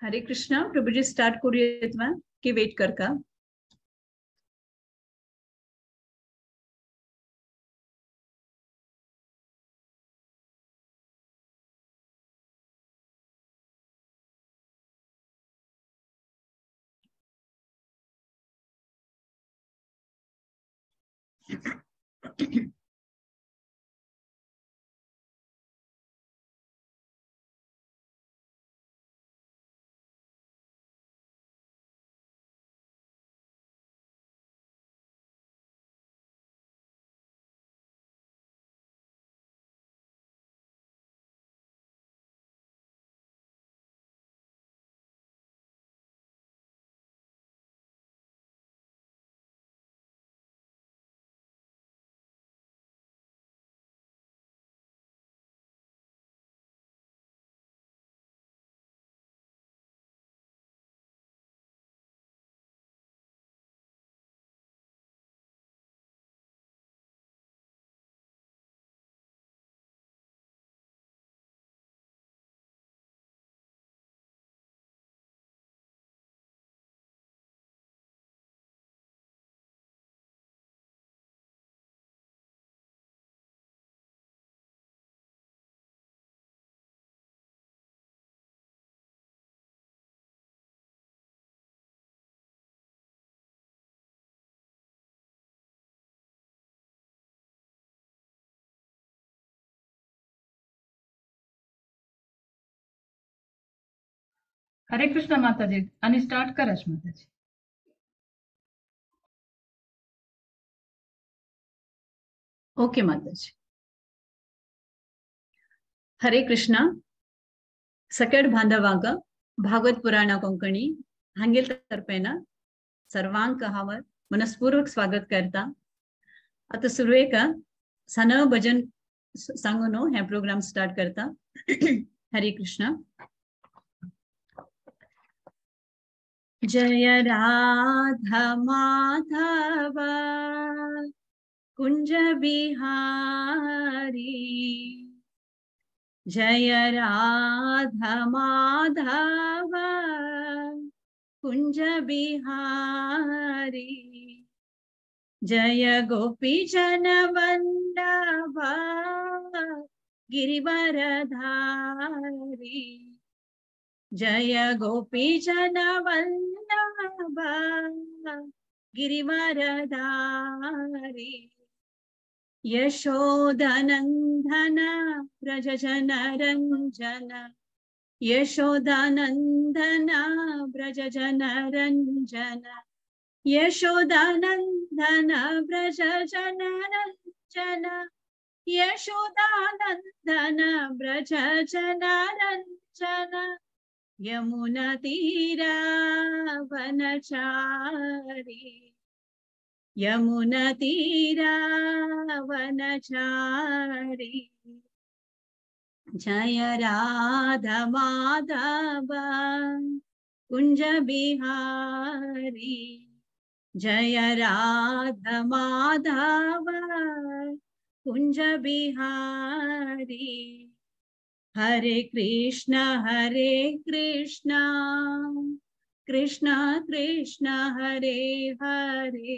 हरे कृष्णा प्रभुजी स्टार्ट करूया तुम्हा की वेट कर का हरे कृष्ण माताजी आणि स्टार्ट कराच माताजी. ओके माताजी. हरे कृष्णा सकड बांधवांक भागवत पुराण कोंकणी हांगेल तर्फेन सर्वांक हांव मनस्पूर्वक स्वागत करता. आता सुरू का सन भजन सांगून हे प्रोग्राम स्टार्ट करता. हरे कृष्णा. जय राधा माधव कुंज बिहारी जय राधा माधव कुंज बिहारी जय गोपी जन वल्लभ गिरिवरधारी जय गोपी जन वल्लभ गिरिवरधारी यशोदानंदन व्रज जन रंजन यशोदानंदन व्रज जन रंजन यशोदानंदन व्रज जन रंजन यशोदानंदन व्रज जन रंजन यमुना तीरा वनचारी यमुना तीरा वनचारी जय राधा माधव कुंज बिहारी जय राधा माधव कुंज बिहारी हरे कृष्ण कृष्ण कृष्ण हरे हरे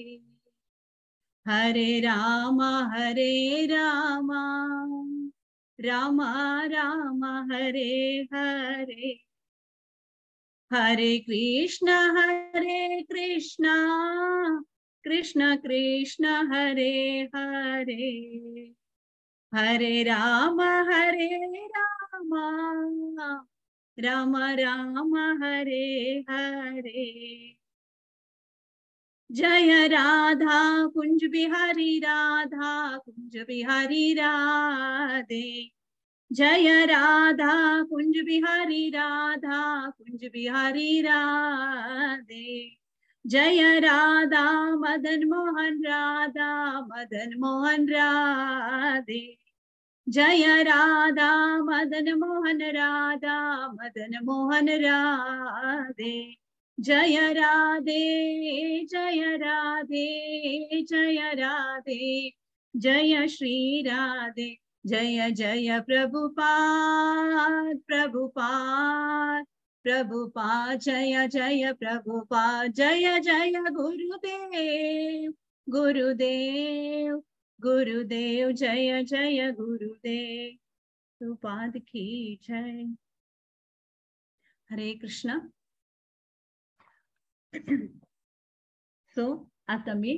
हरे राम राम राम हरे हरे हरे कृष्ण कृष्ण कृष्ण हरे हरे हरे राम राम राम हरे हरे जय राधा कुंज बिहारी राधे जय राधा कुंज बिहारी राधे जय राधा मदन मोहन राधे जय राधा मदन मोहन राधे जय राधे जय श्री राधे जय जय प्रभुपाद प्रभुपाद जय जय प्रभुपाद जय जय गुरुदेव गुरुदेव गुरुदेव जय जय गुरुदेव प्रभुपाद की जय। हरे कृष्ण। सो आता मी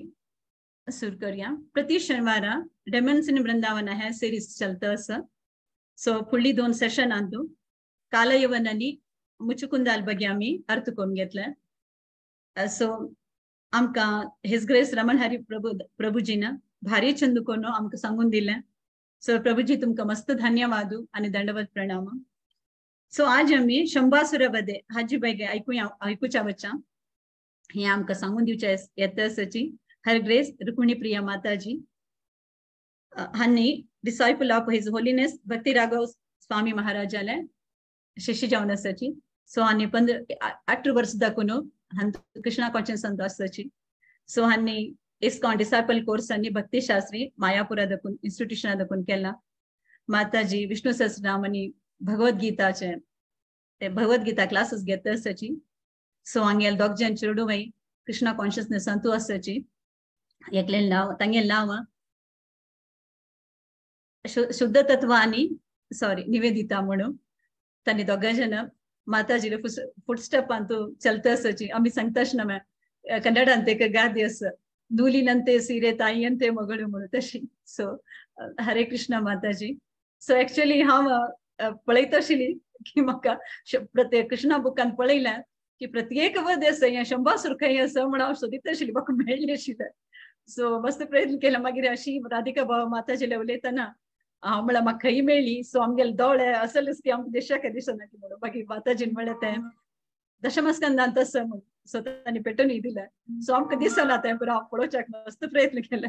सुरू करूया। प्रति शनिवारा डेमन्स इन वृंदावन हे सिरीज चलता आसा। सो फुडली 2 सेशन आंतू कालयवन आनी मुचुकुंदाल बगे आमी अर्थ करून घेतले। सो आमका हिज ग्रेस रमण हरी प्रभुजीन भारी चंद कोण आमकां सांगून दिले। सो प्रभुजी तुमकां मस्त धन्यवाद आणि दंडवत प्रणाम। सो आज आम्ही शंभासुर बदे हाजी बगे ऐकूच्या बच्चा हे आमकां सांगून दिवचे येताची। हर ग्रेस रुक्मिणी प्रिया माताजी हांनी डिसायपल ऑफ हिज होलीनेस भक्ती राघव स्वामी महाराजाले शिष्य जावन आसाची। सो हांनी 18 वर्ष दाखून कृष्णा कॉन्शियस संत आसाची। सो हांनी इस्कॉन डिसायपल कोर्स आनी भक्ती शास्त्री मायापुरा दाखून इन्स्टिट्यूशन दाखून केला। माताजी विष्णु सहस्रनाम आनी भगवद्गीताचे ते भगवद्गीता क्लासेस घेता आसाची। सो हांगेल दोग जन चेडू बाई कृष्णा कॉन्शियसनेस संतू आसाची। एकले नाव तांगेल नाव शुद्ध तत्व आनी सॉरी निवेदिता म्हणून तांणी दोगां जन माताजी फुटस्टेप अंतू चलता आसाची। आमी सांगता कन्नडांत एक गादी आसा नूलिनंते सीरे ताईयंते मगळू म्हणून तशी। सो हरे कृष्ण माताजी। सो एक्चुअली हांव पळयता आशिल्ली की म्हाका प्रत्येक कृष्णा बुकान पळयलें की प्रत्येक वद आसा हे शंभासूर खंय आसा म्हण हांव सोदीत आशिल्ली म्हाका मेळ्ळी आशिल्लें। सो मस्त प्रयत्न केला। मागीर अशी राधिका बाबा माताजीले उलयतना हांव म्हळ्यार म्हाका खंय मेळ्ळी। सो आमगेले दोळे असलेच की आमकां दिसता दिसना की म्हणून मागीर माताजीन म्हळें तें दशमस्कंदांत आसा म्हणून। सो तांणी पेटोवनय दिलें। सो आमकां दिसना तें पूण हांव पळोवच्याक मस्त प्रयत्न केले।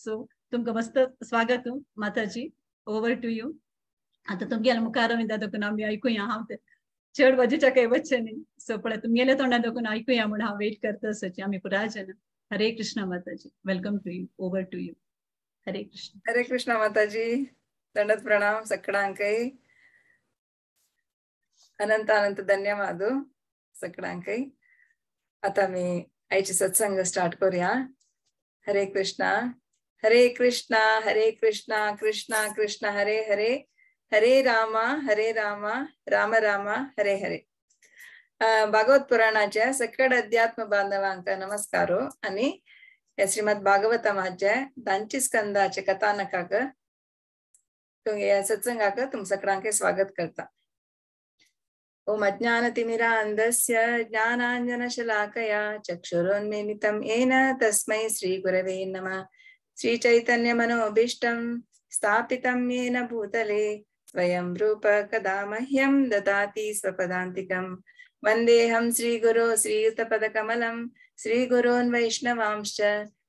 सो तुमकां मस्त स्वागत माताजी। Over to you. आता तुमगेले मुखार दाखून आमी ऐकुया। हांव ते चड वजेच्या काही वचचे न्ही। सो पळय तुमगेले तोंडां दाखून ऐकुया म्हणून हांव वेट करता आसाची। आमी पुराय जन हरे कृष्ण माताजी। Welcome to you. Over to you. Hare Krishna. हरे कृष्ण माताजी। दंडत प्रणाम सगळ्यांकय। अनंत अनंत धन्यवाद सगळ्यांकय। आता मी आयची सत्संग स्टार्ट करूया। हरे कृष्णा हरे कृष्णा हरे कृष्णा कृष्णा कृष्णा हरे हरे हरे रामा राम राम हरे हरे। भागवत पुराणाच्या सकड अध्यात्म बांधवांक नमस्कारो आणि श्रीमद भागवतमाचे 2 स्कंदाचे कथानकाक सत्संगाक तुम सगळ्यांक स्वागत करता। ओम अज्ञानतिमिरान्धस्य ज्ञानाञ्जनशलाकया चक्षुरोन्मीलितं येन तस्मै श्रीगुरवे नमः। श्रीचैतन्यमनोभीष्टं स्थापितं येन भूतले स्वयं रूप कदा मह्यं ददाति स्वपदान्तिकं। वन्देऽहं श्रीगुरो श्रीयुतपदकमलं श्रीगुरोन् वैष्णवांश्च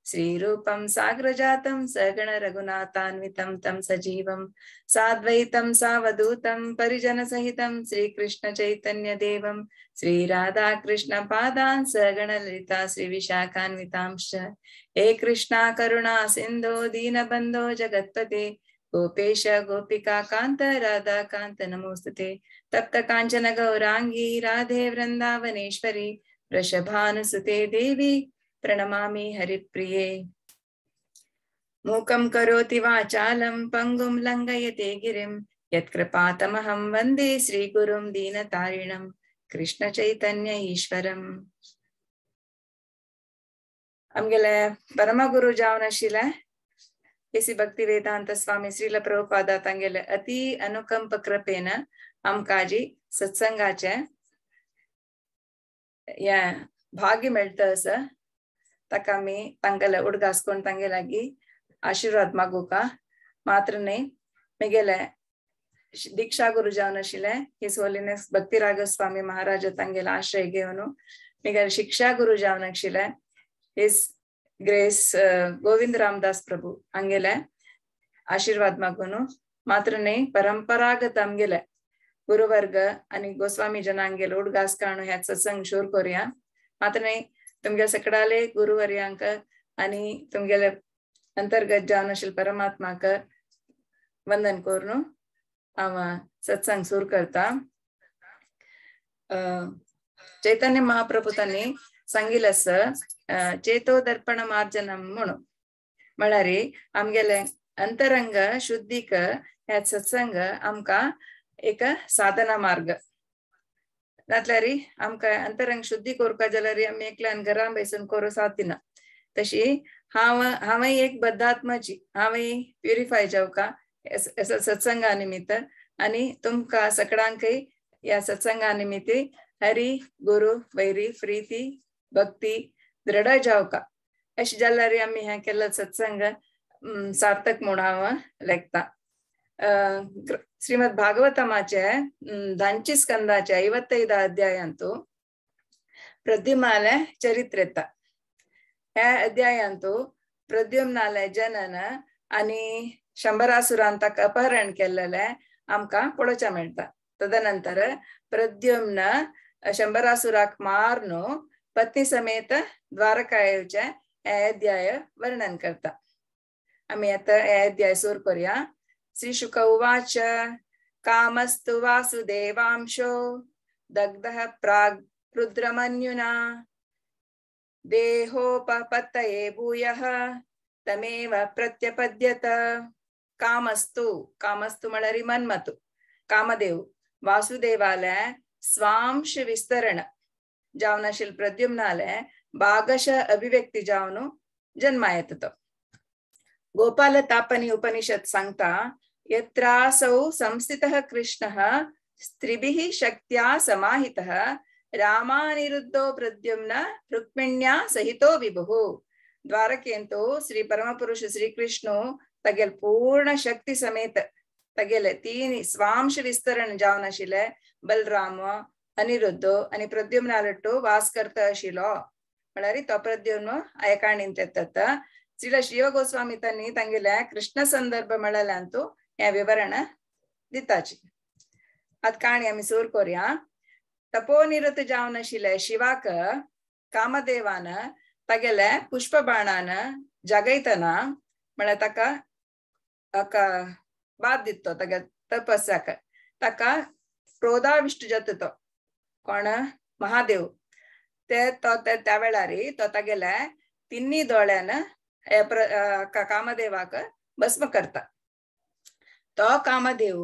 श्रीरूपं साग्रजातं सगण रघुनाथान्वितं तं सजीवं साद्वैतं सावधूतं परिजनसहितं श्रीकृष्ण चैतन्य देवं श्रीराधा कृष्ण पादान् सगण ललिता श्रीविशाखान्वितांश्च। हे कृष्णा करुणा सिन्धो दीनबन्धो जगत्पते गोपेश गोपिका कांत राधा कांत नमोस्तुते। तप्त कांचन गौरांगी राधे वृंदावनेश्वरी वृषभानुसुते देवी प्रणमामि हरिप्रिये। मूकं करोति वाचालं पंगुं लंघयते गिरिं यत्कृपातमहं वन्दे श्रीगुरुं दीनतारिणं कृष्ण चैतन्य ईश्वरम्। आमगेले परमगुरु जावन आशिल्ले एसी भक्ती वेदांत स्वामी श्रील प्रभुपादा तांगेले अति अनुकंप कृपेन आमकाजी सत्संगाचे या भाग्य मेळटा आसा। ताका आमी तांगेले उडगासकोन तांगे लागी आशीर्वाद मागूका। मात्र न्ही म्हगेले दीक्षा गुरु जावन आशिल्ले हिज होलीनेस भक्ती राघव स्वामी महाराज तांगेले आश्रय घेवन म्हगेले शिक्षा गुरु जावन आशिल्ले हिज ग्रेस गोविंद रामदास प्रभु हांगेले आशीर्वाद मागून। मात्र न्ही परंपरागत आमगेले गुरुवर्ग आणि गोस्वामी जनांगेले उडगास काणू ह्या सत्संग शोर करूया। मात्र न्ही तुमगे सकडाले गुरुवर्यांक आणि तुमगेले अंतर्गत जावन आशिल्ले परमात्माक वंदन करून हांव सत्संग सुरू करता। चैतन्य महाप्रभू त्यांनी सांगिलस चेतो दर्पण मार्जनम म्हणून म्हळ्यारी आमगेले अंतरंग शुद्धीक ह्या सत्संग आमका एक साधना मार्ग जातल्यारी आमका अंतरंग शुद्धी करूका जाल्यार आमी एकल्यान घरान बसून करू साथिना तशी हांव एक बद्धात्माची हांव प्युरिफाय जावका सत्संगा निमित्त आणि तुमका सगळ्यांकय या सत्संगा निमित्त हरी गुरु वैरी प्रीती भक्ती दृढ जावका अशें जाल्यार आमी हे केल्लो सत्संग सार्थक म्हणून हांव लेखता श्रीमद भागवतमाचे 10 स्कंदाचे 55 अध्यायांतू प्रद्युम्नाले चरित्र येता ह्या अध्यायांतू प्रद्युम्नाले जनन आणि शंभरासुरान ताका अपहरण केल्लेले आमकां पळोवचे मेळटा तदनंतर प्रद्युम्न शंभरासुराक मारून पत्नी समेत द्वारका येवचे हे अध्याय वर्णन करता आमी आता हे अध्याय सुरू करूया श्री शुक उवाच कामस्तु वासुदेवांशो दग्धः प्राग रुद्रमन्युना देहोपपत्तये भूयः तमेव प्रत्यपद्यत कामस्तु म्हळ्यार मन्मथु कामदेव वासुदेवाले स्वांश विस्तरण जावन आशिल्ल प्रद्युम्नाले भागश अभिव्यक्ती जावन जन्मा येता गोपाल तापनी उपनिषद सांगता यत्रासौ संस्थितः कृष्णः स्त्रिभिः शक्त्या समाहितः रामानिरुद्धो प्रद्युम्न रुक्मिण्या सहितो विभुः द्वारकेंतु श्री परमपुरुष श्रीकृष्ण तगेल पूर्ण शक्ती समेत तगेले 3 स्वांश विस्तरण जावन आशिल्ले बलराम अनिरुद्ध आणि प्रद्युम्नालट्टू वास करता आशिल्लो म्हळ्यार तो प्रद्युम्न ह्या काणींत येता श्रील शिव गोस्वामी त्यांनी तांगेल्या कृष्ण संदर्भ म्हळ्याल्यांतू हे विवरण दिताची आत काणी आमी सुरू करूया तपोनिरत जावन आशिल्ले शिवाक कामदेवान तागेले पुष्पबाणान जगयतना म्हळ्यार ताका बाद दितो तागे तपस्याक ताका क्रोधाविष्ट जाता कोण महादेव त्या वेळार तो तागेले 3 दोळ्यान कामदेवाक भस्म करता तो कामदेव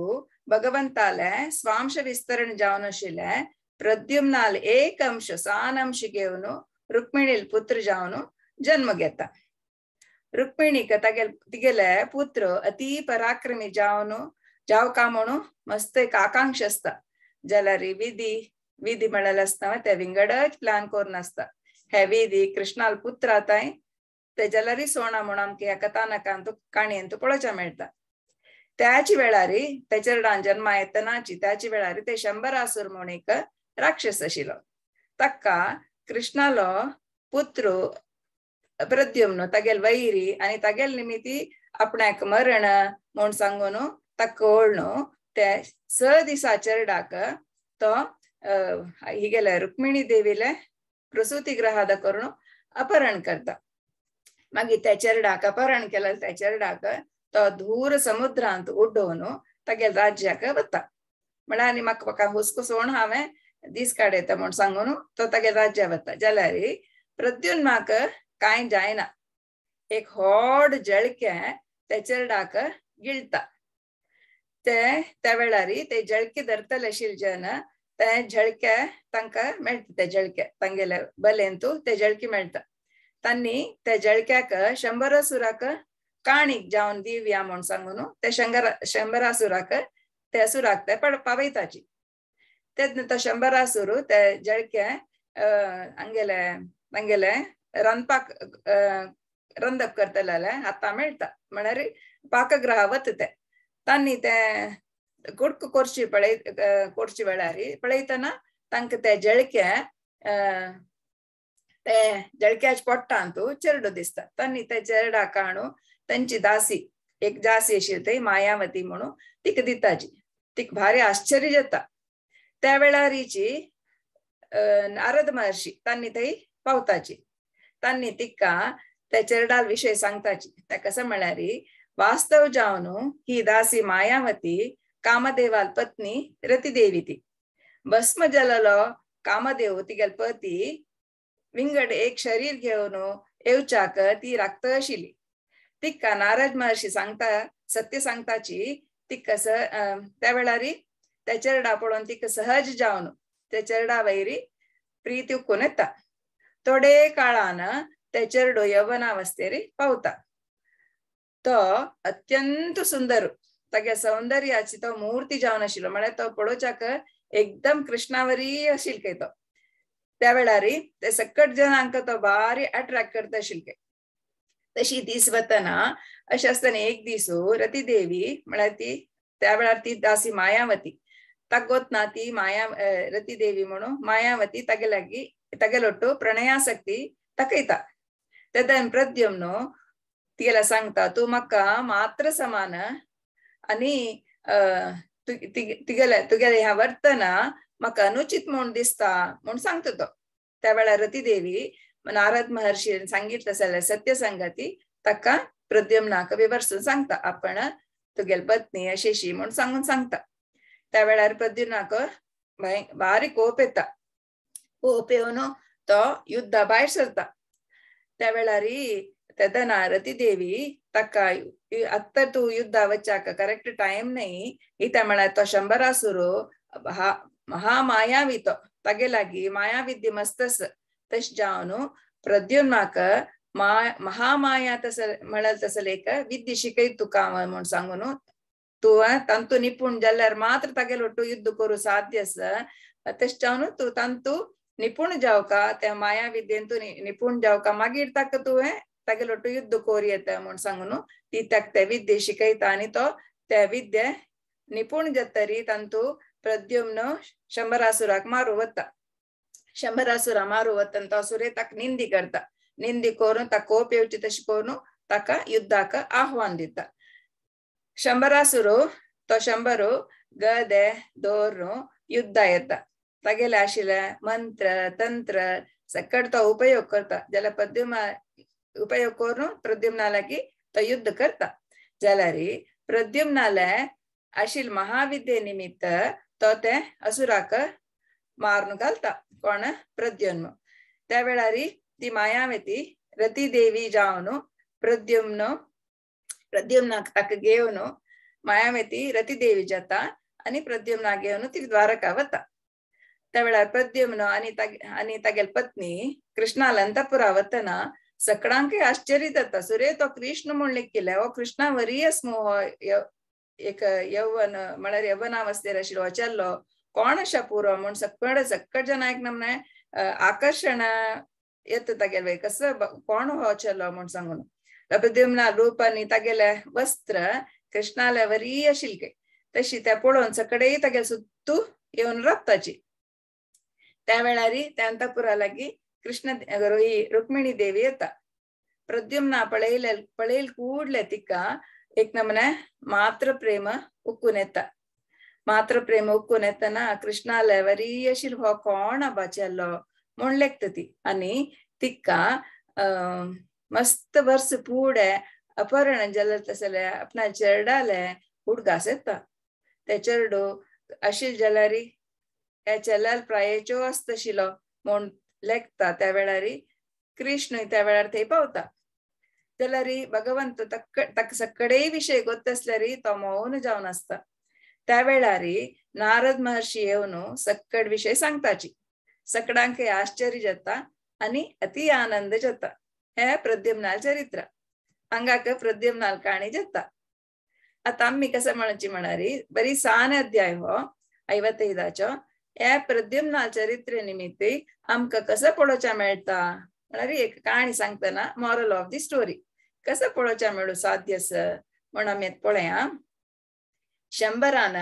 भगवंताले स्वांश विस्तरण जावन आशिल्ले प्रद्युम्नाल एक अंश सान अंश घेवन रुक्मिणील पुत्र जावन जन्म घेता रुक्मिणीक तिगेले पुत्र अति पराक्रमी जावका म्हणून मस्त एक आकांक्षा असता जाल्यार विधी म्हळ्यार आसता ते विंगडच प्लॅन करून आसता हे विधी कृष्णाल पुत्र आताय ते जाल्यार सोणा म्हणून आमकां ह्या कथानकांत काणयेंत पळोवचे मेळटा त्याच वेळार ते चरडान जन्मा येतनाची त्याच वेळार ते शंभरासूर म्हणून एक राक्षस आशिल्लो ताका कृष्णालो पुत्र प्रद्युम्न तागेल वैरी आणि तागेल निमित्ती आपणाक मरण म्हूण सांगून ताका ओळणू ते 6 दिसा चरडाक तो ही गेले रुक्मिणी देवीले प्रसूती ग्रहाद करून अपहरण करता मागीर त्या चरडाक अपहरण केलें त्या चरडाक तो धूर समुद्रांत उड्डोवन तागेल राज्याक वता म्हळ्यार आनी म्हाका हुस्को सोण हांवें दीस काडयता म्हूण सांगून तो तागेल राज्या वता जाल्यार प्रद्युम्नाक कांय जायना एक व्हड जळकें त्या चरडाक गिळटा त्या वेळार ते जळके धरतले आशिल्ले जन ते जळके तांकां मेळटा ते जळके तांगेले बलेंतू ते जळके मेळटा तांणी त्या जळक्याक शंभरासुराक काणीक जावन दिवया म्हूण सांगून ते शंभरासुराक ते असुराक ते पावयताची तेन्ना तो शंभरासूर ते जळके तांगेले रांदपाक रंदप करतले हातां मेळटा म्हळ्यार पाकगृह वता ते तांणी ते गुडक कोरची वेळार पळयतना तांकां ते जळक्याच्या पोट्टांतू चेरडो दिसता तांणी ते चेरडाक हाडून तांची दासी एक दासी आशिल्ली थंय मायावती म्हणून तिका दिताची तिका भारी आश्चर्य जाता त्या वेळारीची नारद महर्षी तांणी थंय पावताची तांणी तिका त्या चेरडाल विशय सांगताची ते कसं म्हळ्यार वास्तव जावन ही दासी मायावती कामदेवाल पत्नी रतिदेवी ती भस्म जललो कामदेव तिगेल पती विंगड एक शरीर घेऊन येवच्याक ती राखत आशिल्ली. तिका नारद महर्षी सांगता सत्य सांगताची तिका त्या वेळार त्या चेरडा पळोवन तिका सहज जावन त्या चेरडा वैरी प्रीती उक्कून येता. थोडे काळान ते चेरडो यवनावस्थेर पावता. तो अत्यंत सुंदर तागे सौंदर्याची तो मूर्ती जावन आशिल्लो. म्हळ्यार तो पळोवच्याक एकदम कृष्णावरी आशिल्लो तो. त्या वेळार ते सकट जनांक तो भारी अट्रॅक्ट करता आशिल्लो. तशी दीस वतना अशें आसतना एक दीस रती देवी म्हळ्यार ती त्या वेळार ती दासी मायावती ताका गोतना ती रती देवी म्हणून मायावती तागे लागीं तागेलोट्टू प्रणयासक्ती ताकयता. तेदन प्रद्युम्न तिगेला सांगता तू म्हाका मात्र समान आनी तुगेले ह्या वर्तना म्हाका अनुचित म्हूण दिसता म्हूण सांगता तो. त्या वेळार रती देवी नारद महर्षीन सांगितलं जाल्यार सत्य संगती ताका प्रद्युम्नाक विवर्सून सांगता. आपण तुगेल पत्नी अशेशी म्हूण सांगून सांगता. त्या वेळार प्रद्युम्नाक भारी कोप येता. कोप येवन तो युद्धा भायर सरता. त्या वेळार तेदना रती देवी ताका आत्ता तू युद्धा वच्चाक करेक्ट टाइम नाही इता म्हळ्यार तो शंबरासूर महामायावी तो तागे लागीं मायाविद्य मस्तस तश जावन प्रद्युम्नाक महामाया म्हळ्यार तसले एक विद्य शिकयत तुका म्हूण सांगून तू तंतू निपुण जाल्यार मात्र तागेलोट्टू युद्ध करू साध्य आसा. तश जावन तू तंतू निपुण जावका त्या माया विद्येन तू निपुण जावका मागीर ताका तू तागेलोट्टू युद्ध कोर येता म्हूण सांगून ती ताका ते विद्ये शिकयता. आनी तो त्या विद्ये निपुण जातरी तंतू प्रद्युम्न शंबरासुराक मारू वता. शंबरासुरा मारू वतना तो असुरे ताका निंदी करता. निंदी करून ताका कोप येवची तशी करून ताका युद्धाक आव्हान दिता. शंबरासुर तो शंबरू गदे दवरून युद्धा येता. तागेले आशिल्ले मंत्र तंत्र सकट तो उपयोग करता. जाल्यार प्रद्युम्न उपयोग करून प्रद्युम्ना लागीं तो युद्ध करता. जाल्यार प्रद्युम्नाले आशिल्ले महाविद्ये निमित्त तो ते असुराक मारून घालता. कोण प्रद्युम्न. त्या वेळार ती मायावती रती देवी जावन प्रद्युम्नाक ताका घेवन मायावती रती देवी जाता आनी प्रद्युम्नाक घेवन ती द्वारका वता. त्या वेळार प्रद्युम्न आनी तागेल पत्नी कृष्णाल अंतपुरा वतना सकडांक आश्चर्य जाता. सुरे तो कृष्ण म्हूण लेखिल्ले हो कृष्णा वरी आसमू हो एक यौवन म्हळ्यार यवनावस्थेर आशिल्लो हो चल्लो कोण आसा पुरो म्हूण सकट जनाक नमने आकर्षण येता तागेले कसं कोण हो चल्लो म्हूण सांगून. प्रद्युम्ना रूप आनी तागेले वस्त्र कृष्णाले वरी आशिल्ले तशी त्या पळोवन सकडेय तागेले सुत्तू येवन राबताची. त्या वेळार त्या अंतपुरा लागीं कृष्ण रुक्मिणी देवी येता. प्रद्युम्ना पळयल कूडले तिका एक नमने मात्र प्रेम उक्कून येता. मात्र प्रेम उक्कून येतना कृष्णाले वरी आशिल्लो हो कोण आबा चेल्लो म्हूण लेखता ती. आनी तिका मस्त वर्स फुडें अपहरण जालें तसले आपणा चेरडाले उडगास येता. ते चेरडो आशिल्लो जाल्यार हे चेल्याल प्रायेच्यो आसता आशिल्लो म्हूण लेखता. त्या वेळार कृष्ण त्या वेळार थंय पावता. जाल्यार भगवंत ताका सकडेय विशय गोत आसल्यार तो मौन जावन आसता. त्या वेळार नारद महर्षी येवन सकड विशय सांगताची. सकडांक आश्चर्य जाता आनी अति आनंद जाता. हे प्रद्युम्नाल चरित्र. हांगाक प्रद्युम्नाल काणी जाता. आता आमी कसं म्हणची म्हणारी बरी 6 अध्याय हो 55 हे प्रद्युम्नाल चरित्र निमित्त आमकां कसं पळोवचा मेळटा म्हळ्यार एक काणी सांगतना मॉरल ऑफ दी स्टोरी कसं पळोवचा मेळू साध्य आसा म्हण आमी पळया. शंबरान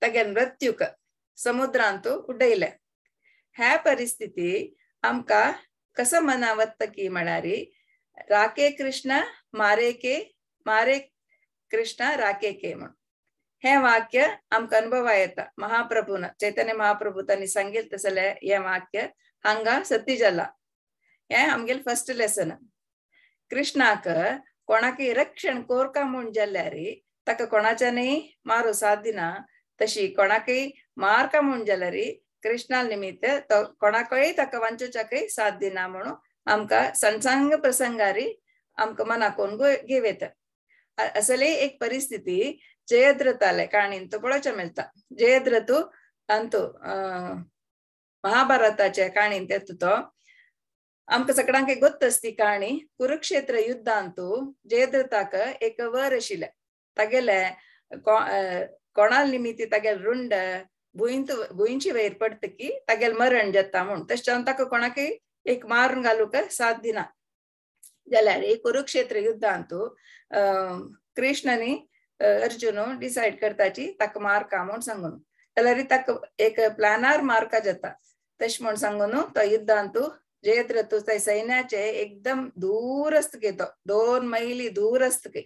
तागे मृत्यूक समुद्रांत उडयले. ह्या परिस्थिती आमकां कसं मनावत्त की म्हळ्यार राके कृष्ण मारे कृष्ण राके के म्हण हे वाक्य आमकां अनुभवा येता. महाप्रभून चैतन्य महाप्रभू तांणी सांगितले तसले हे वाक्य हांगा सती जाला. हे आमगेल फर्स्ट लेसन. कृष्णाक कोणाकय रक्षण कोरका म्हूण जाल्यार ताका कोणाच्यानय मारू साध्य ना. तशी कोणाकय मारका म्हूण जाल्यार कृष्णाल निमित्त तो कोणाकय ताका वंचुचाकय साथ दिना म्हणून आमका सणसंग प्रसंगारी आमका मनाकोन घेवेत. असले एक परिस्थिती जयद्रथाले काणीन तो पळोवचे मेळटा. जयद्रथू अंतू महाभारताच्या काणीन तेतू तो आमकां सगळ्यांक गोत्त असती काणी. कुरुक्षेत्र युद्धांतू जयद्रथाक एक वर आशिल्ले, तागेले कोणाल निमित्त तागेल रुंड भुंयची वयर पडतकी तागेल मरण जाता म्हणून. तशें ताका कोणाकय एक मारून घालूक साथ दिना. जाल्यार कुरुक्षेत्र युद्धांतू कृष्णनी अर्जुन डिसायड करताची ताका मारका म्हणून सांगून. जाल्यार ताका एक प्लॅनार मारका जाता. तशें म्हूण सांगून तो युद्धांतू जयद्रथू त्या सैन्याचे एकदम दूर असतके, तो 2 मैली दूर असतके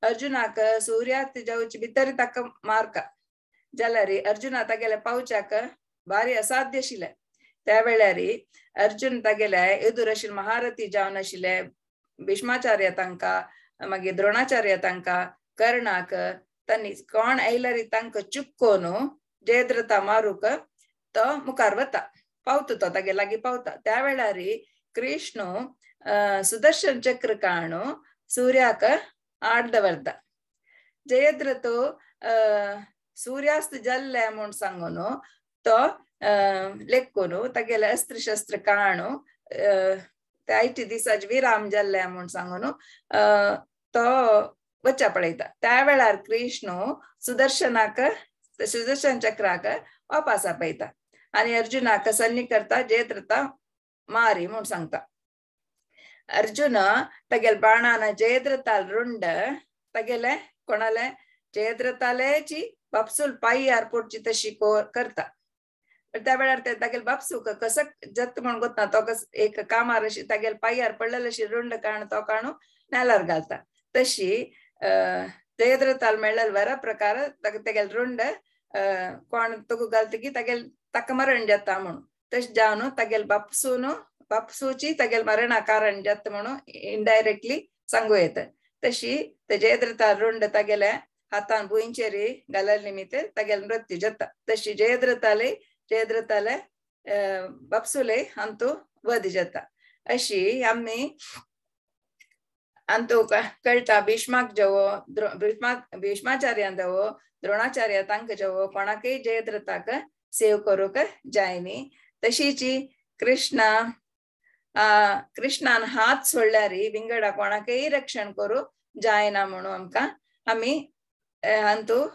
अर्जुनाक सूर्यास्त जावचे भितर ताका मारका. जाल्यार अर्जुना तागेले पावच्याक भारी असाध्य आशिल्ले. त्या वेळार अर्जुन तागेले एदूर आशिल्ले महारथी जावन आशिल्ले भीष्माचार्य तांकां, मागीर द्रोणाचार्य तांकां, कर्णाक तांणी कोण आयल्यार तांकां चुक्कोन जयद्रथा मारूक तो मुखार वता, पावता तो तागे लागीं पावता. त्या वेळार कृष्ण सुदर्शन चक्र काणू सूर्याक आड दवरता. जयद्रथू सूर्यास्त जाल्ले म्हूण सांगून तो लेखून तागेले अस्त्र शस्त्र काणू आयचे दिसाचे विराम जाल्ले म्हूण सांगून तो वच्चा पळयता. त्या वेळार कृष्ण सुदर्शन चक्राक वापस आपयता आनी अर्जुनाक सन्नी करता जयद्रथा मारी म्हूण सांगता. अर्जुन तागेले बाणान जयद्रथाल रुंड तागेले कोणाले जयद्रथालेची बापसूल पाययार पडची तशी करता. त्या वेळार ते तागेले बापसूक कसक जत म्हूण गोतना तो कस एक कामार अशी तागेले पाययार पडलेली अशी रुंड काण तो काणू नेलार घालता. तशी जयद्रथाल मेळ्ळेले वरा प्रकार तागेले रुंड कोण तुका घालतकी तागेले ताका मरण जाता म्हणून. तशें जावन तागेले बापसूची तागेले मरणा कारण जाता म्हणून इनडायरेक्टली सांगू येता. तशी ते जयद्रथाल रुंड तागेले हातान भुंयचेर घालले निमित्त तागेले मृत्यू जाता. तशी जयद्रथाले बापसूले अंतू वध जाता. अशी आमी अंतू कळटा भीष्माक जावो, भीष्माचार्यान जावो, द्रोणाचार्य तांकां जावो कोणाकय जयद्रथाक सेव करूंक जायनी. तशीच कृष्णान हात सोडल्यार विंगडा कोणाकय रक्षण करूं जायना म्हणून आमकां आमी अंतू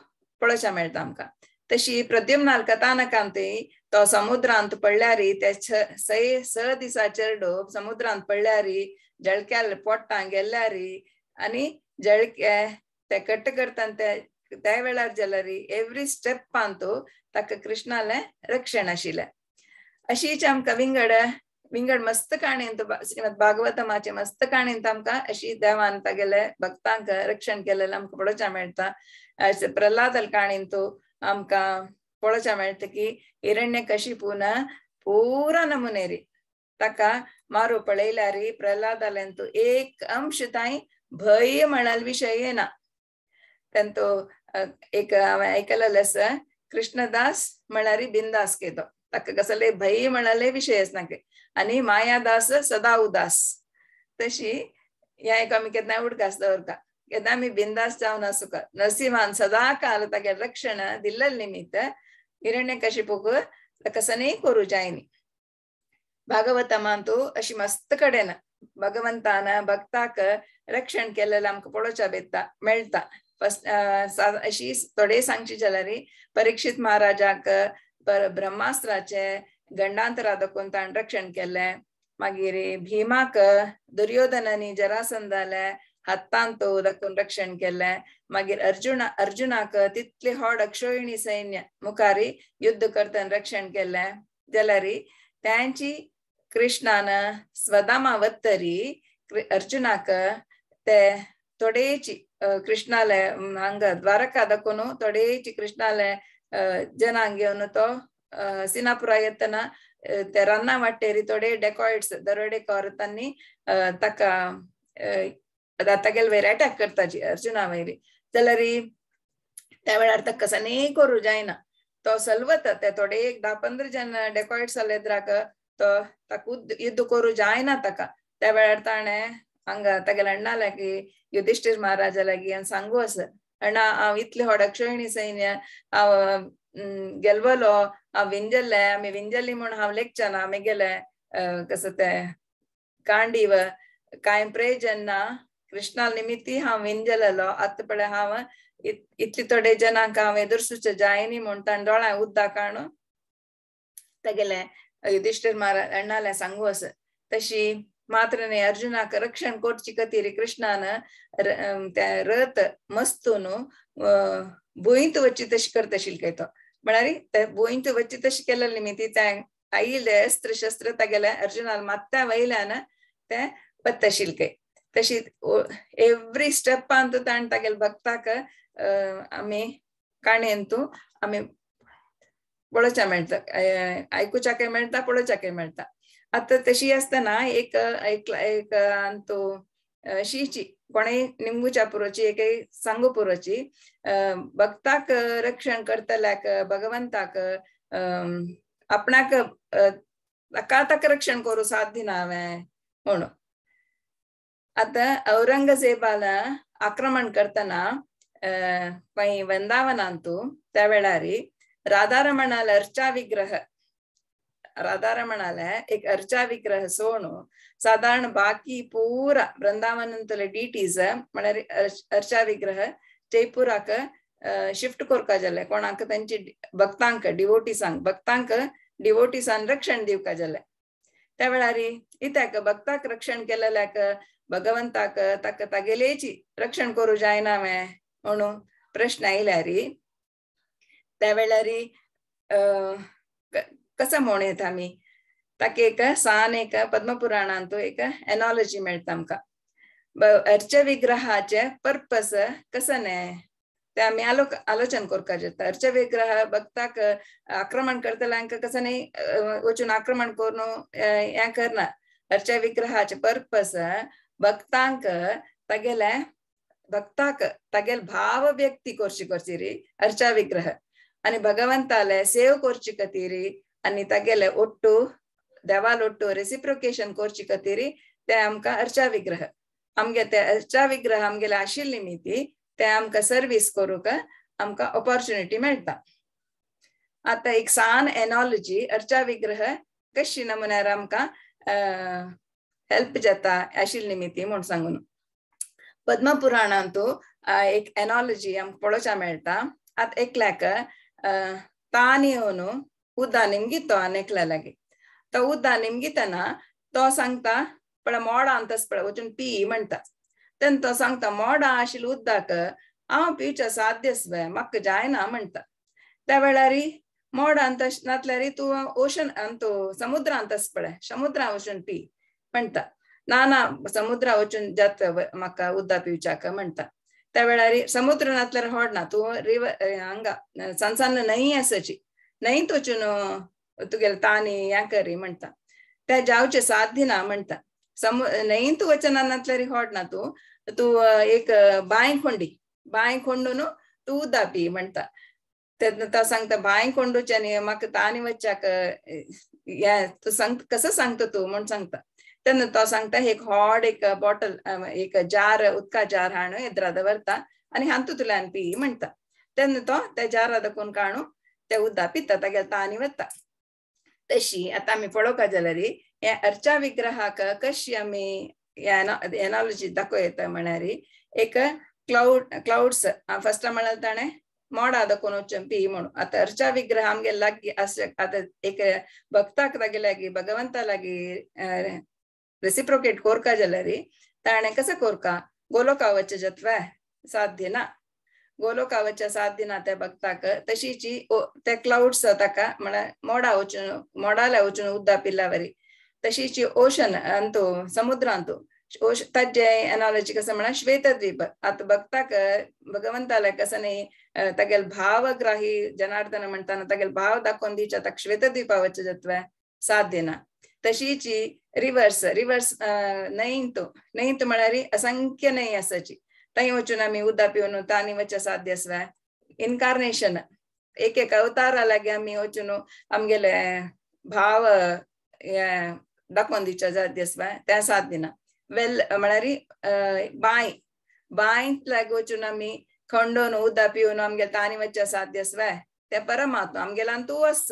पळोवचें मेळटा आमकां. तशी प्रद्युम्नाल कथानकांत तो समुद्रांत पडल्यार ते 6 दिसा चेडूं समुद्रांत पडल्यार जळक्याल पोट्टां गेल्यार आनी जळके ते कट्ट करतना त्या वेळार जाल्यार एवरी स्टेपांतू ताका कृष्णाले रक्षण आशिल्लें. अशीच आमकां विंगड मस्त काणयेंत श्रीमद भागवतमाचे मस्त काणयेंत आमकां अशी देवान तागेले भक्तांक रक्षण केलेलें आमकां पळोवचें मेळटा. प्रल्हादल काणयेंतू आमकां पळोवचें मेळटा की हिरण्यकशिपून पुरा नमुनेरी ताका मारू पळयल्यार प्रल्हादालेंतू एक अंश ताई भय म्हणाल विशय येना. तेंतू एक हांवें आयकलेलें आसा कृष्णदास म्हळ्यार बिंदास केदो, ताका कसले भय म्हणाले विशय आसनाके आनी मायादास सदा उदास. तशी ह्या एक आमी केन्ना उडकास दवरता, केन्ना आमी बिंदास जावन आसुका. नरसिंहान सदा काल तागे रक्षण दिल्ले निमित्त हिरण्यकशिपूक ताका सनय करूं जायनी. भागवतमांतू अशी मस्त कडेन भगवंतान भक्ताक रक्षण केलेलें आमकां पळोवचें मेळटा. अशी थोडे सांगचे जाल्यार परीक्षित महाराजाक ब्रह्मास्त्राचे गंडांतरा दाखोवन ताणें रक्षण केलें. मागीर भीमाक दुर्योधनानी जरासंधाले हातांतू दाखोवन रक्षण केलें. मागीर अर्जुनाक तितले व्हड अक्षोहिणी सैन्य मुखारी युद्ध करतना रक्षण केलें. जाल्यार त्यांची कृष्णान स्वधामा वत्तरी अर्जुनाक ते थोडेची कृष्णाले हांगा द्वारका दाखोवन थोडेची कृष्णाले जनांक घेवन तो सिनापुरा येतना ते रन्ना वाटेरी थोडे डेकॉइड्स दरोडेखोर तांणी ताका तागेले वयर अटॅक करताची अर्जुना वयरी. जाल्यार त्या वेळार ताका सनय करूं जायना. तो सलवत ते थोडे एक 10-15 जण डेकॉइट्स आलेद्राक तो ताकूद युद्ध करू जायना ताका त्या वेळार ताणे हांगा तागेल्या अण्णा लागीं युधिष्ठिर महाराजा लागीं हांवें सांगू आसा अण्णा हांव इतले होडक्षयणी सैन्य हांव गेलवलो हांव विंजल्ले आमी विंजल्ली म्हूण हांव लेखचना आमी गेले कसं ते कांडीव कांय प्रे जेन्ना कृष्णा निमित्ती हांव विंजलेलो आतां पळय हांव इतली थोडे जनांक हांव एदुरसूचे जायनी म्हूण ताणें दोळ्यां उदक काडून तेगेले युधिष्ठिर महाराज अण्णाले सांगू आसा तशी मात्र न्ही अर्जुनाक रक्षण करची खातीर कृष्णान ते रथ मस्तून भुंयत वच्ची तशी करता आशिल्ली तो म्हळ्यार ते भुंयत वच्ची तशी केले निमित्ती ते आयिल्ले अस्त्र शस्त्र तेगेले अर्जुनान मात्या वयल्यान ते वता आशिल्ले तशी एवरी स्टेपान ताणें तागेले भक्ताक आमी काणयेंतू आमी पळोवचें मेळटा आयकुच्याकय मेळटा पळोवच्याकय मेळटा आता तशी आसतना एक शीची कोणेय निमगुच्या पुरोची एक सांगू पुरोची भक्ताक रक्षण करतल्याक भगवंताक आपणाक ताका रक्षण करू साध्य ना हांवें म्हणून आता औरंगजेबाला आक्रमण करतना पै वृंदावनांतू त्या वेळारी राधारमणाला अर्चा विग्रह राधारमणाला एक अर्चा विग्रह सोणू साधारण बाकी पूरा वृंदावनंतले डीटीज म्हळ्यार अर्चा विग्रह जयपुराक शिफ्ट करपा जाले कोणाक तांची भक्तांक डिवोटीसांक रक्षण दिवका जाले त्या वेळारी इत्याक भक्ताक रक्षण केलेल्याक भगवंताक ताका तागेलेची रक्षण करू जायना म्हणून प्रश्न आयल्यारी त्या वेळारी कसं म्हूण येता आमी ताका एक सान एक पद्मपुराणांतू एक एनॉलॉजी मेळटा आमकां अर्च विग्रहाचे पर्पस कसं न्हय ते आमी आलोचन करपाक जाता अर्च विग्रह भक्ताक आक्रमण करतल्यांक कसं न्हय वचून आक्रमण करून हें करना अर्च विग्रहाचे पर्पस भक्तांक तागेले भाव व्यक्ती करची री अर्चा विग्रह आनी भगवंताले सेव करचे खातीर आनी तागेले ओट्टू देवाल ओट्टू रेसिप्रोकेशन करचे खातीर ते आमकां अर्चा विग्रह आमगे ते अर्चा विग्रह आमगेले आशिल्ली निमित्ती ते आमकां सर्वीस करूंक आमकां ऑपॉर्च्युनिटी मेळटा आता एक सान एनॉलॉजी अर्चा विग्रह कशी नमुन्यार आमकां हेल्प जाता आशिल्ली निमित्ती म्हूण सांगून पद्मपुराणांतू एक एनॉलॉजी आमकां पळोवचा मेळटा आतां एकल्याक तान येवन उदक निमगितो आनेकल्या लागीं तो उदक निमगितना तो सांगता पळय मोड आंतस पळय वचून पी म्हणटा तेन्ना तो सांगता मोड आशिल्लें उदक हांव पिवचें साध्यस म्हाका जायना म्हणटा त्या वेळारी मोड आंतस नातल्यार तूं ओशन समुद्रांत आस पळय समुद्रां वचून पी म्हणटा ना समुद्रा वचून जात म्हाका उदक पिवच्याक म्हणटा त्या वेळारी समुद्र नातल्यार होडना तूं रिवर हांगा सनसान न्हंय आसाची न्हंयत वचून तुगेले तानी हें करी म्हणटा ते जावचें साध्य ना म्हणटा न्हंयत वचना नातल्यार होडना तूं एक बांय खोंडून तूं उदक पी म्हणटा तेन्ना तो सांगता बांय खोंडूचें न्ही म्हाका तानी वच्च्याक हें तूं सांग कसो सांगता तूं म्हूण सांगता तेन्ना तो सांगता एक व्हड एक बॉटल एक जार उदका जार हाडून एद्रा दवरता आनी हातूंतल्यान पी म्हणटा तेन्ना तो त्या जारा दाखोवन काडून ते उदक पिता तागेले तानी वता तशी आतां आमी पळोवपाक जाल्यार हे अर्चा विग्रहाक कशी आमी एनॉलॉजी दाखोव येता म्हळ्यार एक क्लाउड्स फर्स्ट म्हळ्यार ताणें मोडा दाखोवन वचून पी म्हणून आतां अर्चा विग्रह आमगे लागीं आतां एक भक्ताक तागे लागीं भगवंता लागीं रेसिप्रोकेट कोरका जाल्यार ताणें कसं कोरका गोलोका वच्चें जत्वे साध्य ना गोलोका वच्चें साध्य ना त्या भक्ताक तशीची ते क्लाउड्स ताका म्हळ्यार मोडाल्या वचून उदक पिल्ल्या वरी तशीची ओशन अंतू समुद्रांतू ताजे एनॉलॉजी कसं म्हळ्यार श्वेतद्वीप आतां भक्ताक भगवंताले कसं न्ही तागेले भावग्राही जनार्दन म्हणटाना तागेले भाव दाखोवन दिवचे ताका श्वेतद्वीपा वच्चें जत्वे साध्य ना तशीची रिवर्स न्हंयत म्हळ्यार असंख्य न्हंय आसाची थंय वचून आमी उदक पिवन तानी वच्चें साध्य आसवा इन्कार्नेशन एक एक अवतारा लागी आमी वचून आमगेले भाव दाखोवन दिवचे साध्यस्व त्या 7 दिना वेल म्हळ्यार बांयत लागी वचून आमी खंडोवन उदक पिवन आमगे तानी वच्चे साध्यस्व ते परमात्मा आमगेल्यान तूं वच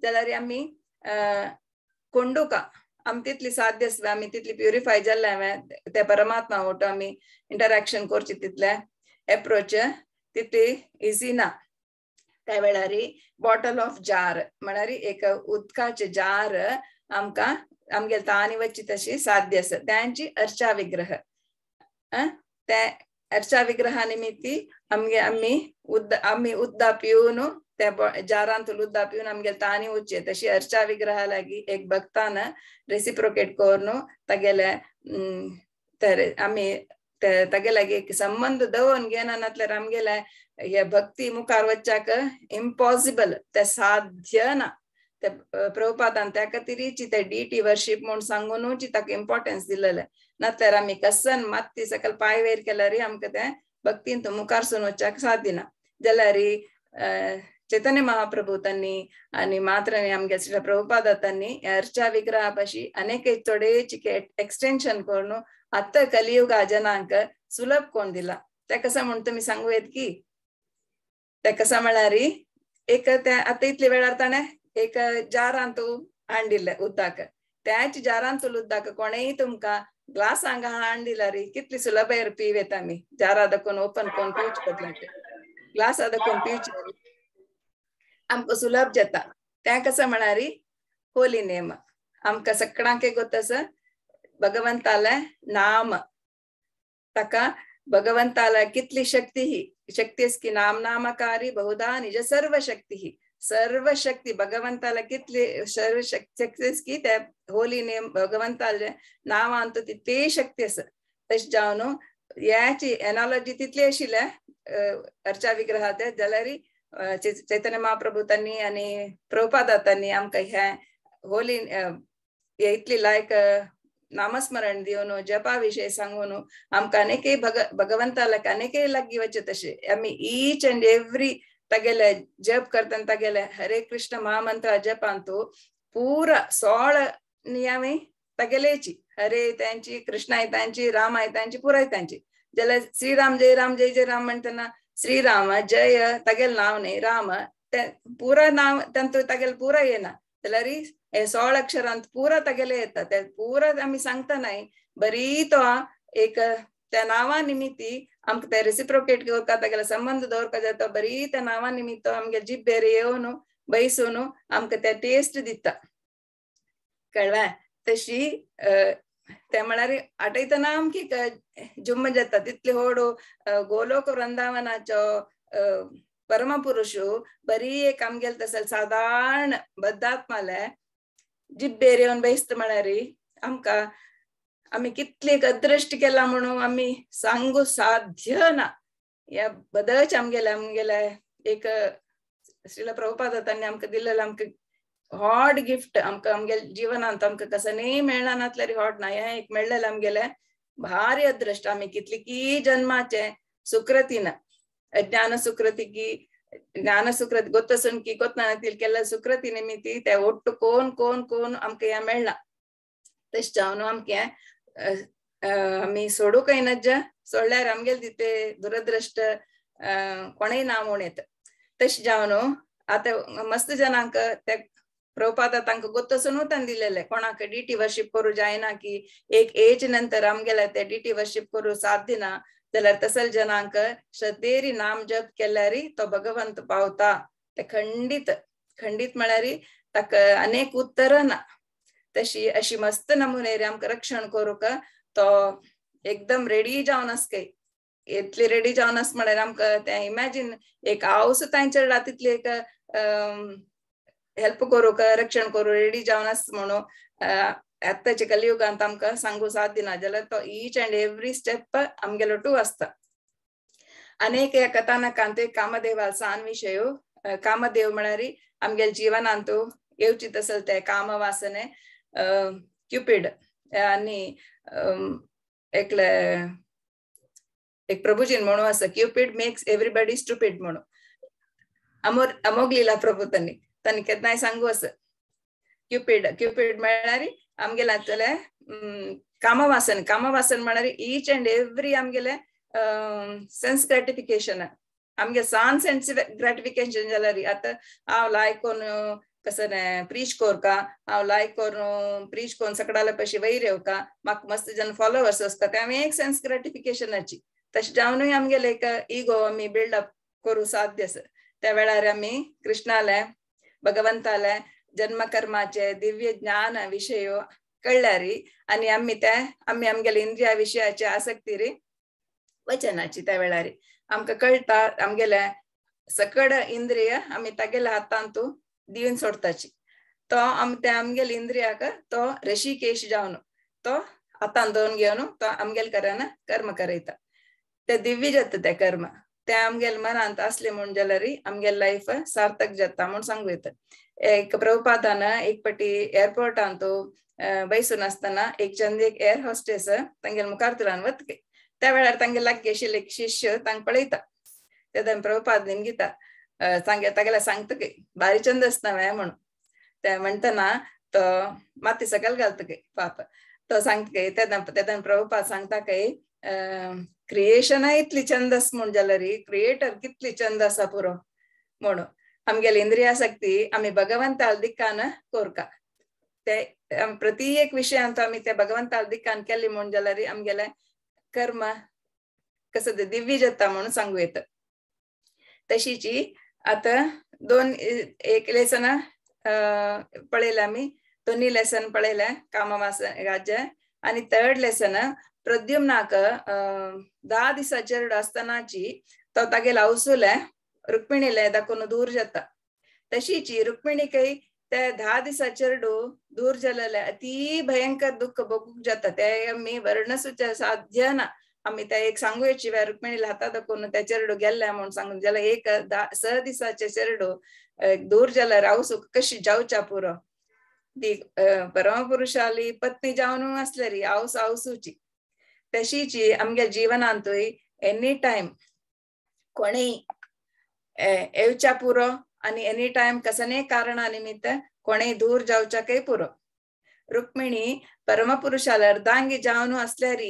जाल्यार आमी कोंडुका आमी तितली साध्यस्व आमी तितली प्युरिफाय जाल्ले ते परमात्मा वटू आमी इंटरॅक्शन करची तितले एप्रोच तितली इजी ना त्या वेळार बॉटल ऑफ जार म्हळ्यार एक उदकाचे जार आमकां आमगे तानी वच्ची तशी साध्य आसा त्यांची अर्चा विग्रह ते अर्चा विग्रहा निमित्ती आमी उदक पिवन त्या जारांतून उदक पिवन आमगे तानी वच्चे तशी अर्चा विग्रहा लागी एक भक्तान रेसिप्रोकेट करून तागेले आमी तागे लागी एक संबंध दवरून घेना नातल्यार आमगेले हे भक्ती मुखार वच्चाक इम्पॉसिबल ते साध्य ना ते प्रभुपादान त्या खातीरची ते डीटी वर्शीप म्हणून सांगूनच ताका इम्पॉर्टन्स दिलेले नातल्यार आमी कसन माती सकल पांय वयर केल्यार आमकां ते भक्तीन मुखार सून वच्चाक साध्य ना जाल्यार चैतन्य महाप्रभू तांणी आनी मात्रांनी आमगे श्री प्रभुपादा तांणी अर्चा विग्रहा पाशी अनेक थोडेची एक्सटेंशन करून आत्ता कलियुगा जनांक सुलभ कोण दिला ते कसा म्हणून तुमी सांगू येत की ते कसा म्हळ्यार एक ते आतां इतले वेळार ताणें एक जारांत हाडिल्ले उदक त्याच जारांतूल उदक कोणेय तुमकां ग्लासांक हाड दिल्यार कितली सुलभ पिवेत आमी जारा दाखोवन ओपन करून पिवचे बदलाक ग्लासा दाखोवन पिवचे आमकां सुलभ जाता त्या कसा म्हळ्यार होली नेम आमकां सगळ्यांक गोत आसा भगवंताले नाम ताका भगवंताला कितली शक्ती ही शक्ती की नाम नामकारी बहुधा निज सर्व शक्ती भगवंताला कितली सर्व शक्ती की त्या होली नेम भगवंताले नावांत तितली शक्ती आसा तशें जावन याची एनॉलॉजी तितली आशिल्ले अर्चा विग्रहात जाल्यार चैतन्य महाप्रभू तांणी आनी प्रभुपादा तांणी आमकां हे होली इतली लायक नामस्मरण दिवन जपा विषय सांगून आमकां अनेकय भगवंताला अनेकय लागी वचे तशे आमी ईच एंड एवरी तागेले जप करतना तागेले हरे कृष्ण महामंत्र जपांतू पूरा 16 नियमे तागेलेची हरे तांची कृष्णाय तांची रामाय तांची पुराय तांची जाल्यार श्रीराम जय राम म्हणटना श्रीराम जय तागेले नाव न्ही राम ते पुरा नाव तांतू तागेले पुरा येना जाल्यार हे 16 अक्षरांत पुरा तागेले येता ते पुरा आमी सांगतना बरी तो एक त्या नावा निमित्ती आमकां ते रेसिप्रोकेट करता तागेले संबंध दवरपा जाता बरी त्या नावा निमित्त आमगे जिब्बेर येवन बैसून आमकां ते टेस्ट दिता कळ्ळें तशी ते म्हळ्यार आटयतना आमकी जुम्म जाता तितले व्हडू गोलोक वृंदावनाचो परमपुरुष बरी एक आमगेले तसले साधारण बद्धात्माले जिब्बेर येवन बेस्त म्हळ्यार आमकां आमी कितली अदृश्ट केला म्हणून आमी सांगू साध्य ना या बदच आमगेले एक श्रील प्रभुपादा तांणी आमकां दिलेले आमकां हॉट गिफ्ट आमकां आमगे जिवनांत आमकां कसनय मेळना नातल्यार हॉट ना हें एक मेळलेलें आमगेले भारी अदृश्ट आमी कितली की जन्माचे सुकृतीन अज्ञान सुकृती की ज्ञान सुकृती गोतसून की गोतना केल्ले सुकृती निमित्ती ते ಒಟ್ಟು कोण आमकां हें मेळना तशें जावन आमकां आमी सोडूंक नज्जा सोडल्यार आमगेले तिते दुरदृश्ट कोणेय ना म्हूण येता तशें जावन आतां मस्त जनांक ते प्रभुपादा तांकां गोतसून तांणी दिलेले कोणाक डीटी वर्शीप करूं जायना की एक एज नंतर आमगेले ते डीटी वर्शीप करूं साध्य ना जाल्यार तसल जनांक श्रद्धेरी नाम जप केल्यार तो भगवंत पावता ते खंडीत म्हळ्यार ताका अनेक उत्तर ना तशी अशी मस्त नमुनेर आमकां रक्षण करूंक तो एकदम रेडी जावन आसके इतली रेडी जावन आस म्हळ्यार आमकां ते इमॅजिन एक हांव सुद्दां तांचे तितली एक हेल्प करूंक रक्षण करूं रेडी जावन आस म्हणून आतांच्या कलियुगांत आमकां सांगू साध्य ना जाल्यार तो ईच एंड एवरी स्टेप आमगेलो टू आसता अनेक ह्या कथानकांत कामदेवा सान विशय कामदेव म्हळ्यार आमगेल्या जिवनांत येवची तसल ते काम वासने क्युपिड आनी एकले एक प्रभुजीन म्हणून आसा क्युपिड मेक्स एवरीबडी स्टुपिड म्हणून अमोगलीला प्रभू तांणी केन्नाय सांगू अस क्युपिड म्हळ्यार आमगेले आतले कामवासन म्हळ्यार ईच एंड एवरी आमगेले सेन्स ग्रेटिफिकेशन आमगे सान सेन्स ग्रेटिफिकेशन जाल्यार आतां हांव लायक कोन्न कसं प्रीच कोरका हांव लायक कोरून प्रीच कोरून सकाळाला पयशे वयर येवका म्हाका मस्त जन फॉलोवर्स आसता ते आमी एक सेन्स ग्रेटिफिकेशनाची तशें जावनूय आमगेले एक इगो आमी बिल्डअप करूं साध्य आसा त्या वेळार आमी कृष्णाले भगवंताले जन्म कर्माचे दिव्य ज्ञान विशय कळल्यार आनी आमी आमगेले इंद्रिया विशयाचे आसक्ती वचनाची त्या वेळार आमकां कळटा आमगेले सकड इंद्रिय आमी तागेले हातांत दिवन सोडताची तो आमगेले इंद्रियाक तो ऋषिकेश जावन तो हातान दोन घेवन तो आमगेले करान कर्म करयता ते दिव्य जाता ते कर्म ते आमगेले मनांत असले म्हण जाल्यार आमगेले लायफ सार्थक जाता म्हण सांगू येता एक प्रभुपादान एक पाटी एअरपोर्टांत बैसून आसतना एक चंदेक एअर हॉस्टेस तांगेले मुखार वतके त्या वेळार तांगे लागीं आशिल्ले एक शिष्य तांकां पळयता ते प्रभुपाद निमगिता तागेले सांगतके भारी चंद आसता म्हणून ते म्हणटना तो माती सकयल घालतके पाप तो सांगतके तेदन प्रभुपाद सांगता काय क्रिएशन इतली चंद आस म्हण जाल्यार क्रिएटर कितली चंद आसा पुरो म्हणून आमगेली इंद्रियासक्ती आमी भगवंता दिक्कान कोरका ते प्रत्येक विशयांत आमी ते भगवंता दिक्कान केली म्हण जाल्यार आमगेले कर्म कसं ते दिव्य जाता म्हणून सांगू येता तशीची आता एक लेसन पळयले आमी दोन्ही लेसन पळयले कामवास राज्य आणि थर्ड लेसन प्रद्युम्नाक 10 दिसा चेडूं आसतनाची तो तागेले आवसुले रुक्मिणीले दाखोवन दूर जाता तशीची रुक्मिणीकय ते 10 दिसा चेडूं दूर जालेले अति भयंकर दुःख भोगूंक जाता ते आमी वर्णसूच साध्य ना आमी ते एक सांगूची वे रुक्मिणीला हाता दाखोवन ते चेडूं गेल्ले म्हणून सांगून जाल्यार एक 6 दिसाचे चेडूं दूर जाल्यार आवसूक कशी जावच्या पुरो ती परमपुरुषाली पत्नी जावन आसल्यार आवसूची तशीची आमगे जीवनांतूय एनी टाइम कोणी येवच्या पुरो आणि एनी टाइम कसने कारणा निमित्त कोणी दूर जावच्याकय पुरो रुक्मिणी परमपुरुषाला अर्धांगी जावन आसल्यार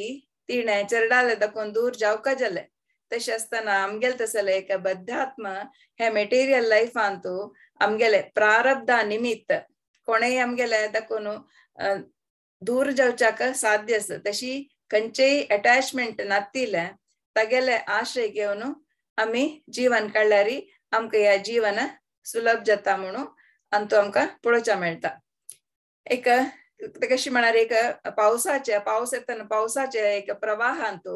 तिणे चेरडाले दाखोवन दूर जावका जाले तशें आसतना आमगेले तसले एक बद्धात्म हे मेटेरियल लायफांत आमगेले प्रारब्धा निमित्त कोणेय आमगेले दाखोवन दूर जावच्याक साध्य आसा तशी खंयचेय अटॅचमेंट नातिले तागेले आश्रय घेवन आमी जीवन काडल्यार आमकां ह्या जीवन सुलभ जाता म्हणून अंतू आमकां पळोवचा मेळटा एक कशी म्हळ्यार एक पावस येतना पावसाचे एक प्रवाहांत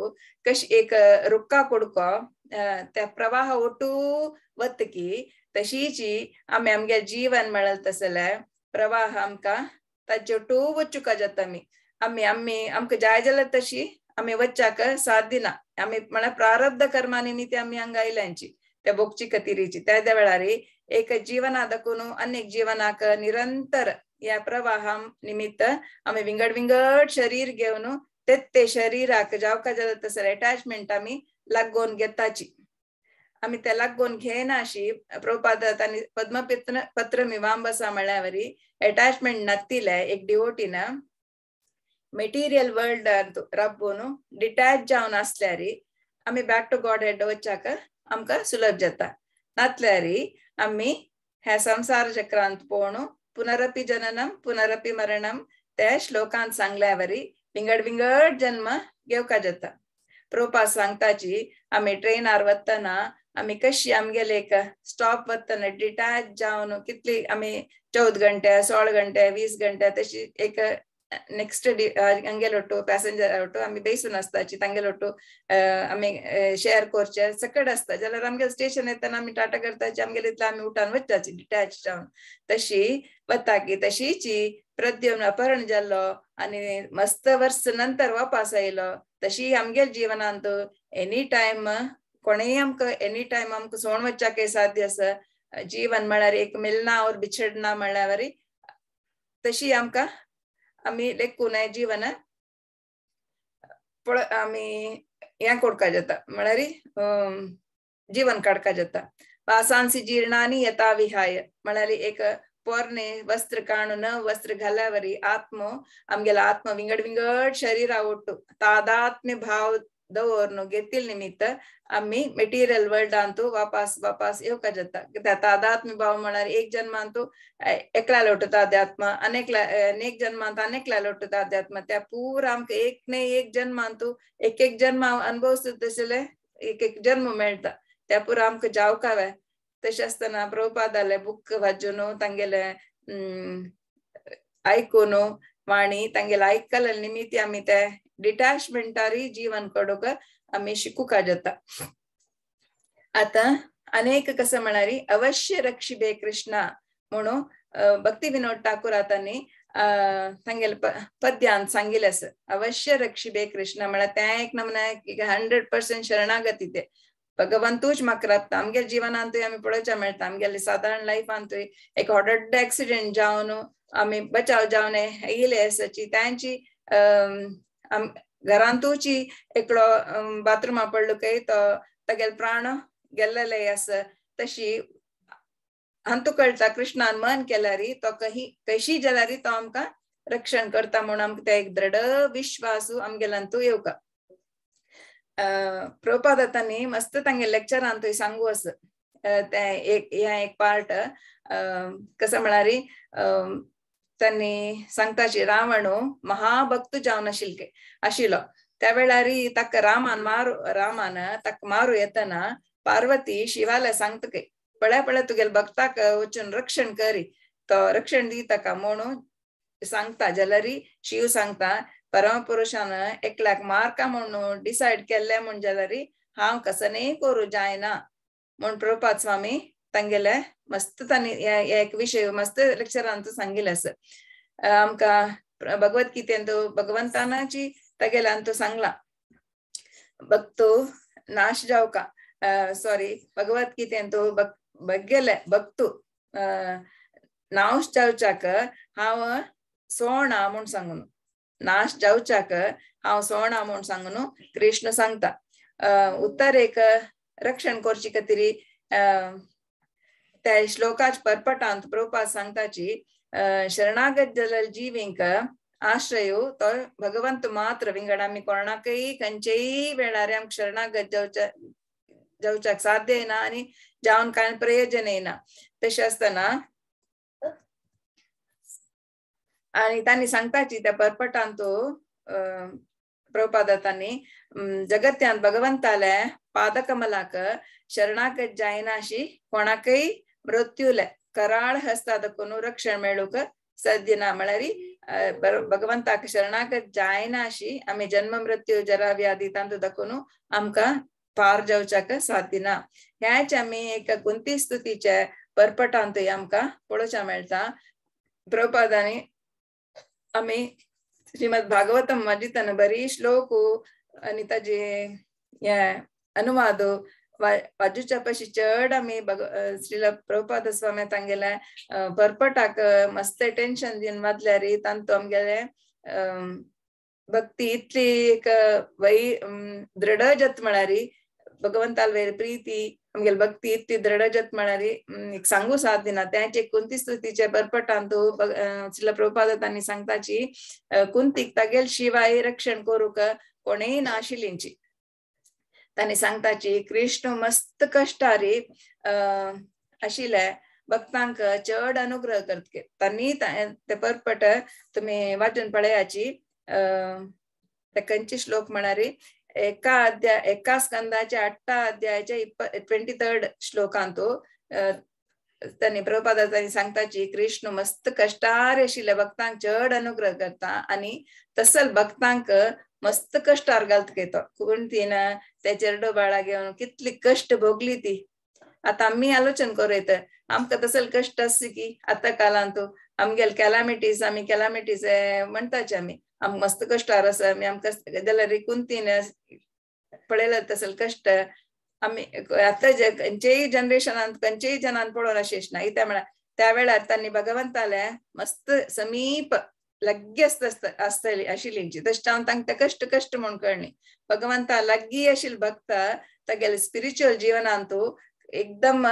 कशी एक रुक्का कुडको त्या प्रवाह ओटू वतकी तशीची आमी आमगे जीवन मेळल तसले प्रवाह आमकां ताचे ओटू वचूका जाता आमी आमकां जाय जाल्यार तशी आमी वच्चाक साध्य ना आमी म्हळ्यार प्रारब्ध कर्मा निमित्त आमी हांगा आयल्यांची त्या भोगची खातीरीची त्या वेळार एक जीवना दाखोवन अनेक जीवनाक निरंतर या प्रवाहा निमित्त आमी विंगड शरीर घेवन ते शरीराक जावका जाल्यार तसले अटॅचमेंट आमी लागोवन घेताची आमी ते लागोवन घेयनाशी प्रभुपाद तांणी पद्मपत्र मीमांसा म्हळ्यार अटॅचमेंट नातिले एक डिवोटीन मेटेरियल वर्ल्ड राबून डिटॅच जावन आसल्यार आमी बॅक टू गॉड हेड वच्चाक आमकां सुलभ जाता नातल्यार आमी ह्या संसार चक्रांत पळोवन पुनरपि जननम पुनरपि मरणम त्या श्लोकांत सांगल्यावर विंगड जन्म घेवका जाता प्रभुपाद सांगताची आमी ट्रेनार वतना आमी कशी आमगेले एक स्टॉप वतना डिटॅच जावन कितली आमी 14 घंटे 16 घंटे 20 घंटे तशी एक नेक्स्ट हंगेलोटू पॅसेंजर ऑटो आमी बेसून आसताची तांगेलोटू आमी शेअर करचे सकड आसता जाल्यार आमगे स्टेशन येतना आमी टाटा करताची आमगेले इतले आमी उठान वचपाची डिटॅच जावन तशी वता की तशीची प्रद्युम्न अपहरण जाल्लो आनी मस्त वर्स नंतर वापस आयलो तशी आमगे जीवनांत एनी टाइम कोणेय आमकां एनी टाइम आमकां सोडून वच्चाक साध्य आसा जीवन म्हळ्यार एक मिलना और बिछडना म्हळ्यार तशी आमकां आमी लेखून जीवन आमी हें कोरपा जाता म्हळ्यार जीवन काडका जाता वासांसी जीर्णानी यथा विहाय म्हणाली एक पोरणे वस्त्र काढून वस्त्र घाल्यावरी आत्म आमगेला आत्म विंगड विंगड शरीरा ओट्टू तादात्म्य भाव दवरनु घेतील निमित्त आम्ही मेटेरियल वर्ल्ड आणतो वापस येऊ का जाता त्या तादात्म्य भाव म्हणाली एक जन्मांतो एकला लोटत अध्यात्म अनेक जन्मांत अनेकला लोटत अध्यात्म त्या पूरा आमक एक ने एक जन्मांतो एक जन्म अनुभवतो तसले एक जन्म मेळता त्या पुरा आमक जावकावे तशें आसतना प्रभुपादाले बुक वाजून तांगेले आयकून वाणी तांगेले आयकल निमित्त आमी ते डिटॅचमेंटारी जीवन कडूक आमी शिकूका जाता आता अनेक कसं म्हणारी अवश्य रक्षिबे कृष्णा म्हणून भक्ती विनोद ठाकूर आतानी तांगेले पद्यांत सांगिल्लें अवश्य रक्षिबे कृष्णा म्हळ्यार त्या एक नमूने 100% शरणागती ते भगवंतूच म्हाका रबता आमगे जिवनांतूय आमी पळोवचे मेळटा आमगेले साधारण लायफांतूय एक व्हडलो एक्सिडेंट जावन आमी बचाव जावन येयले आसाची तांची घरांतूची एकलो बाथरुमा पडलो काय तो तागेले प्राण गेल्लेले आसा तशी हांतू कळटा कृष्णान मन केल्यारी तो कशी जाल्यारी तो आमकां रक्षण करता म्हणून आमकां ते एक दृढ विश्वासू आमगेल्यांतू येवका प्रभुपादांनी मस्त तांगे लेक्चरांतूय सांगू आसा एक पार्ट कसं म्हणारी त्यांनी सांगताची रावण महाभक्त जावन आशिल्लो त्या वेळारी ताका रामान ताका मारू येतना पार्वती शिवाला सांगता पळ्या तुगेल भक्ताक वचून रक्षण करी तो रक्षण दी ताका म्हणून सांगता जाल्यारी शिव सांगता परमपुरुषान एकल्याक मारका म्हणून डिसायड केल्ले म्हण जाल्यारी हांव कसनय करू जायना म्हण प्रभुपाद स्वामी तांगेले मस्त तांणी एक विषय मस्त लेक्चरांत सांगिल्ले आसा आमकां भगवद्गीतेंत भगवंतानाची तागेल्यांत सांगला भक्तो नाश जावका सॉरी भगवद्गीतेंत बगेले भक्तू नाश जावच्याक हांव सोणा म्हूण सांगून नाश जावच्याक हांव सोणा म्हूण सांगून कृष्ण सांगता उत्तरेक रक्षण करची खातीर त्या श्लोकाच परपटांत प्रभुपाद सांगताची शरणागत जाल्ल्या जीवींक आश्रयो तो भगवंत मात्र विंगड आमी कोणाकय खंयचेय वेळार आमकां शरणागत जावच्याक साध्य ना आनी जावन कांय प्रयोजन ना तशें आसतना आणि तांणी सांगताची त्या परपटांत प्रभुपादांनी जगत्यांत भगवंताले पादकमलाक शरणागत जायनाशी कोणाकय मृत्यूले कराळ हस्ता दाखोवन रक्षण मेळूक साध्य ना म्हळ्यार भगवंताक शरणागत जायनाशी आमी जन्म मृत्यू जरा व्याधी तांतू दाखोवन आमकां पार जावच्याक साध्य ना ह्याच आमी एक कुंती स्तुतीचे परपटांतूय आमकां पळोवचे मेळटा प्रभुपादांनी आमी श्रीमद भागवतम वाचितना बरी श्लोक आनी ताजे हे अनुवाद वाचूच्या पशी चड आमी श्रील प्रभुपाद स्वामी तांगेले परपटाक मस्त टेन्शन दिवन वाचल्यार तांतू आमगेले भक्ती इतली एक दृढ जात म्हळ्यार भगवंताल वेर प्रीती आमगेली भक्ती इतली दृढ जात म्हळ्यार एक सांगू साध्य ना त्याचे कुंती स्तुतीचे परपटांत श्रील प्रभुपाद तांणी सांगताची कुंतीक तागेल शिवाय रक्षण करूक कोणेय नाशिल्लींची तांणी सांगताची कृष्ण मस्त कश्टारी आशिल्ले भक्तांक चड अनुग्रह करतके तांणी ते परपट तुमी वाचून पळयाची ते खंयचे श्लोक म्हळ्यार एका स्कंदाच्या 8 अध्यायाच्या 23rd श्लोकांत तांणी प्रभुपाद तांणी सांगताची कृष्ण मस्त कश्टार आशिल्ले भक्तांक चड अनुग्रह करता आनी तसल भक्तांक मस्त कश्टार घालता तो कुंतीन ते चेडो बाळा घेवन कितली कश्ट भोगली ती आता आमी आलोचन करूयत आमकां तसल कश्ट आसता की आतां कालांत आमगेल कॅलामिटीज आमी कॅलामिटीज म्हणटाचे आमी आमकां मस्त कश्टार आसा आमी आमकां जाल्यार कुंतीन पळयल्यार तसल कश्ट आमी आतां जे खंयचेय जनरेशनांत खंयचेय जनान पळोवन अशें ना त्या म्हळ्यार त्या वेळार तांणी भगवंताले मस्त समीप लग्गी आशिल्लींची तशें हांव तांकां कश्ट कश्ट म्हूण कळ्ळी भगवंता लग्गी आशिल्ले भक्त तागेले स्पिरिच्युअल जिवनांत एकदम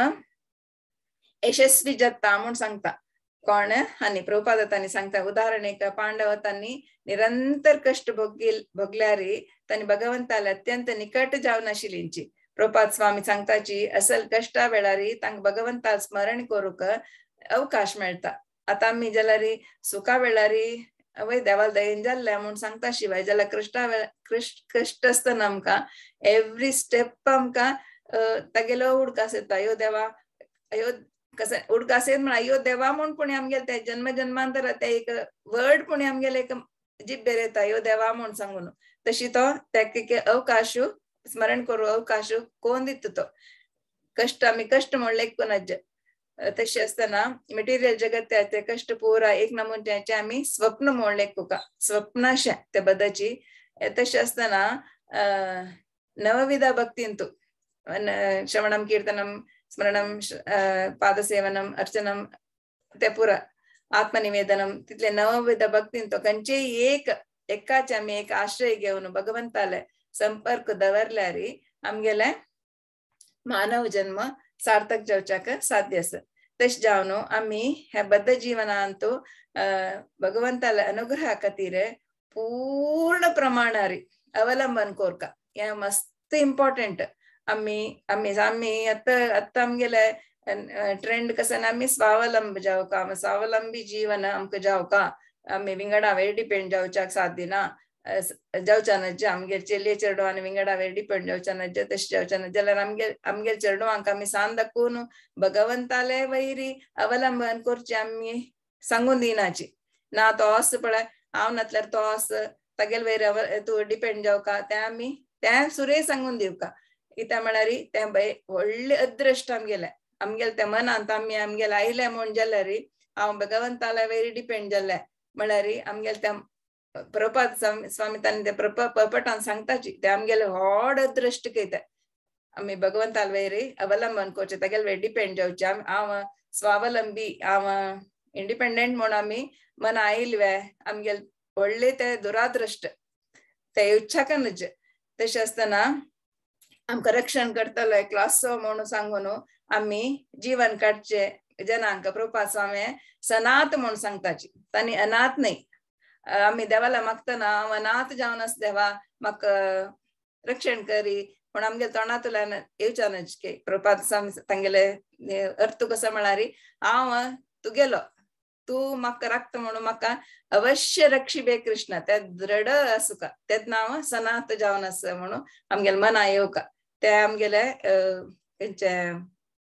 यशस्वी जाता म्हणून सांगता कोण आणि प्रभुपादांनी सांगता उदाहरण एक पांडवतांनी निरंतर कष्ट भोगल्यारी तांणी भगवंताला अत्यंत निकट जावन आशिल्लींची प्रभुपाद स्वामी सांगताची असल कष्टा वेळारी तांक भगवंता स्मरण करूक अवकाश मेळटा आता आम्ही जाल्यारी सुखा वेळारी वय देवाल दयेन जाल्ले म्हणून सांगता शिवाय जाल्यार कष्ट आसतना आमकां एवरी स्टेप आमकां तागेलो उडकास येता अयो देवा अयो कसं उडकास येत म्हण अयो देवा म्हूण पुणे आमगेले ते जन्म जन्मांतर ते एक वर्ड पुणे आमगेले एक जिब्बेर येता अयो देवा म्हूण सांगून तशी तो तेका अवकाश स्मरण करू अवकाश कोण दिता तो कष्ट आम्ही कष्ट म्हणले कोणाच तशी असताना मटेरियल जगत्याचे कष्ट पुरा एक नमुन्याचे आम्ही स्वप्न म्हणले तुका स्वप्नाशे ते बद्दची तशी असताना नवविध भक्तींतू श्रवणम कीर्तनम स्मरणम पादसेवनम अर्चनम ते पुरा आत्मनिवेदनम तिथले नवविध भक्तीन तो खंयचे एकाचे आम्ही एक आश्रय घेऊन भगवंताले संपर्क दवरल्यारी आमगेले मानव जन्म सार्थक जावच्याक साध्य आसा तश जावन आम्ही हे बद्ध जिवनांतू भगवंताले अनुग्रह खातीर पूर्ण प्रमाणारी अवलंबन कोरका हे मस्त इम्पॉर्टंट आम्ही आता आमगेले ट्रेंड कसं आम्ही स्वावलंब जावका स्वावलंबी जीवन आमकां जावका आम्ही विंगडा वेळ डिपेंड जावच्याक साध्य ना जावच्या नज आमगे चेल्ये चेडवांनी विंगडा वेळ डिपेंड जावच्या नज तशें जावच्या ना जाल्यार आमगे चेडवांक आमी सान दाखोवन भगवंताले वैरी अवलंबन करचे आमी सांगून दिनाची ना तो आस पळय हांव नातल्यार तो आस तागेले वैर तूं डिपेंड जावका ते आमी ते सुरे सांगून दिवका कित्या म्हळ्यार ते व्हडले अदृश्ट आमगेले ते मनांत आमगेले आयले म्हूण जाल्यार हांव भगवंताले वैरी डिपेंड जाल्ले म्हळ्यार आमगेले ते प्रभुपाद स्वामी तांणी ते पपटान सांगताची ते आमगेले व्हड अदृश्ट कयता आमी भगवंताले वैरी अवलंबन करचे तागेले वैर डिपेंड जावचे हांव स्वावलंबी हांव इंडिपेंडंट म्हूण आमी मन आयिल्ले आमगेले व्हडले ते दुरादृश्ट ते इच्छाकनच तशें आसतना आमकां रक्षण करतलो क्लास म्हणून सांगून आमी जीवन काडचे जनांक प्रभुपाद स्वामी सनात म्हणून सांगताची तांणी अनाथ न्ही आमी देवाला मागतना हांव अनाथ जावन आस देवा म्हाका रक्षण करी पूण आमगे तोंडांतल्यान येवच्या नजके प्रभुपाद स्वामी तांगेले अर्थ कसो म्हळ्यार हांव तुगेलो तू म्हाका राखता म्हणून म्हाका अवश्य रक्षिबे कृष्ण ते दृढ आसुका तेच नांव सनात जावन आस म्हणून आमगेले मना येवका ते आमगेले तेंचे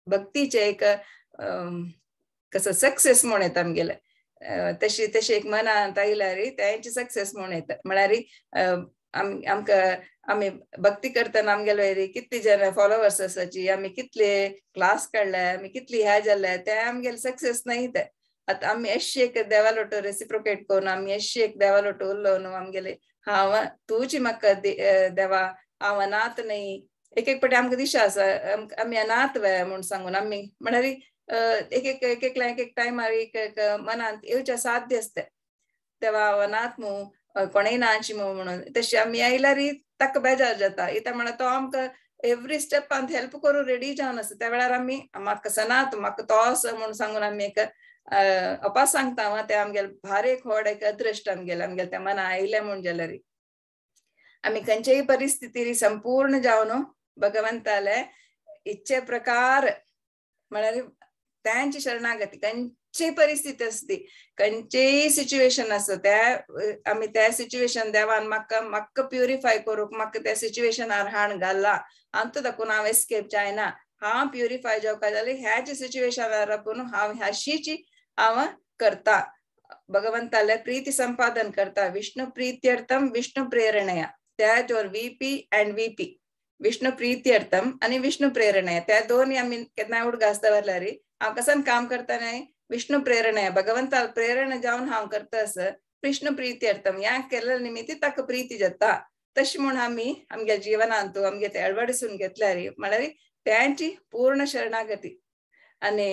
भक्तीचे एक कसो सक्सेस म्हूण येता आमगेले तशी एक मनांत आयल्यार तेंची सक्सेस म्हूण येता म्हळ्यार आमकां आमी भक्ती करतना आमगेले वैरी कितली जन फॉलोवर्स आसाची आमी कितले क्लास काडले आमी कितली ह्या जाल्ले ते आमगेले सक्सेस न्हय ते आतां आमी अशें एक देवालोटो रेसिप्रोकेट करून आमी अशें एक देवालोटो उरलो न्हू आमगेले हांव तुजी म्हाका देवा हांव अनाथ न्हय एक पाटी आमकां दिशा आसा आमी अनाथ म्हूण सांगून आमी म्हळ्यार एक टायमार एक मनांत येवचे साध्य आसता तेवा हांव अनाथ मू कोणेय नाची मू म्हणून तशी आमी आयल्यार ताका बेजार जाता इता म्हळ्यार तो आमकां एवरी स्टेपांत हेल्प करूं रेडी जावन आसा त्या वेळार आमी म्हाका सनात म्हाका तो आसा म्हूण सांगून आमी एक अपास सांगता ते आमगेले भार एक व्हड एक अदृश्ट आमगेले त्या मना आयले म्हूण जाल्यार आमी खंयचेय परिस्थितीर संपूर्ण जावन भगवंताले इच्छे प्रकार म्हळ्यार त्यांची शरणागती खंयची परिस्थिती असती खंयचेय सिच्युएशन आसो त्या आमी त्या सिच्युएशन देवान म्हाका प्युरिफाय करूंक म्हाका त्या सिच्युएशनार हाण घाल्ला अंत दाखोवन हांव एस्केप जायना हांव प्युरिफाय जावपा जाल्यार ह्याची सिच्युएशनार राखून हांव ह्याशीची हांव करता भगवंताले प्रीती संपादन करता विष्णु प्रीत्यर्थम विष्णु प्रेरणया त्याच VP and VP विष्णु प्रीत्यर्थम आणि विष्णु प्रेरणया त्या दोन्ही आमी केन्ना उडगास दवरल्यार हांव कसन काम करतना विष्णु प्रेरणया भगवंता प्रेरणा जावन हांव करता विष्णु प्रीत्यर्थम ह्या केल्या निमित्त ताका प्रीती जाता तशी म्हूण आमी आमगे जिवनांत आमगे ते अळवडिसून घेतल्यार म्हळ्यार त्यांची पूर्ण शरणागती आणि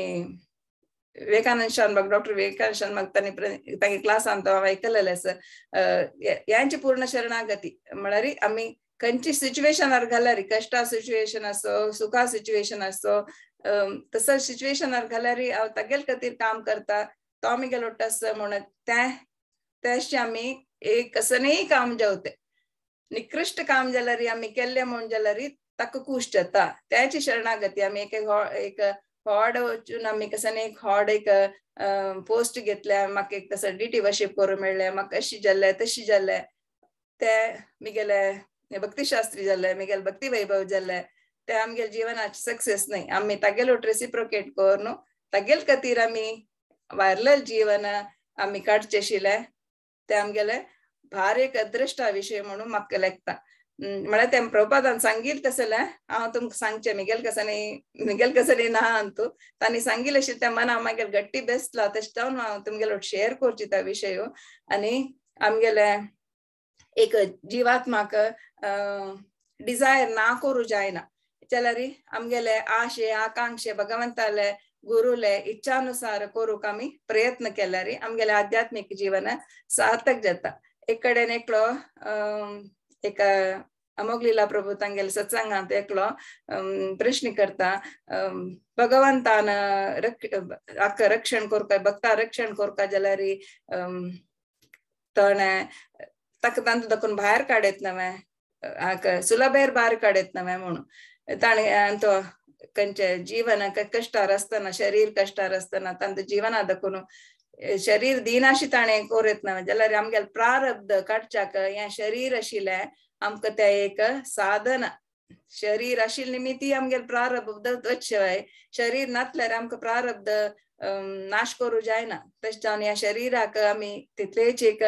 विवेकानंद शर्माक डॉक्टर विवेकानंद शर्माक तांगे क्लासांत हांव आयकलेलें आसा यांची पूर्ण शरणागती म्हळ्यार आमी खंयची सिच्युएशनार घाल्यार कष्टा सिच्युएशन आसो सुखा सिच्युएशन आसो तसं सिच्युएशनार घाल्यारी हांव तागेल खातीर काम करता तो आमगेलो ओट्टस म्हणून तेशें आमी एक कसनय काम जेवते निकृष्ट काम जाल्यार आमी केल्ले म्हण जाल्यार ताका खूश जाता त्याची शरणागती आमी एक हॉड वचून आमी कसं एक हॉड एक पोस्ट घेतल्या म्हाका एक तसं ड्युटी वर्शिप करूं मेळ्ळें म्हाका अशी जाल्लें तशी जाल्लें ते मिगेले भक्तिशास्त्री जाल्ले मिगेल भक्ती वैभव जाल्ले ते आमगेल जिवनाची सक्सेस न्हय आमी तागेलो रेसिप्रोकेट कर न्हू तागेल खातीर आमी वायरलेल जीवन आमी काडचे आशिल्ले ते आमगेले भार एक अदृश्टा विशय म्हणून म्हाका लागता म्हळ्यार ते प्रभुपादान सांगिल्लें तसलें हांव तुमकां सांगचें मिगेल कसनी ना अंतू तांणी सांगिल्लें अशें तें मना मागीर गट्टी बेसला तशें जावन हांव तुमगेलो शेअर करची त्या विशय आनी आमगेले एक जिवात्माक डिझायर ना करूं जायना जाल्यार आमगेले आशे आकांक्षे भगवंताले गुरुले इच्छानुसार करूंक आमी प्रयत्न केल्यार आमगेले आध्यात्मिक जीवन सार्थक जाता एक कडेन एकलो एक अमोघलीला प्रभू तांगेले सत्संगांत एकलो प्रश्न करता भगवंतान रक्षण करता भक्ता रक्षण करता जाल्यार ताणें ताका तांतून दाखोवन भायर काडत नवे सुलभेर भायर काडत नवे म्हणून ताणें तो खंयचे जीवन कश्टार आसतना शरीर कश्टार आसतना तांचो जिवना दाखोवन शरीर दिनाशी ताणें कोरत नवे जाल्यार आमगेले प्रारब्ध काडच्याक हें शरीर आशिल्लें आमकां तें एक साधन शरीर आशिल्ले निमित्ती आमगेले प्रारब्ध वचशिवाय शरीर नासल्यार आमकां प्रारब्ध नाश करूं जायना तशें जावन ह्या शरिराक आमी तितलेच एक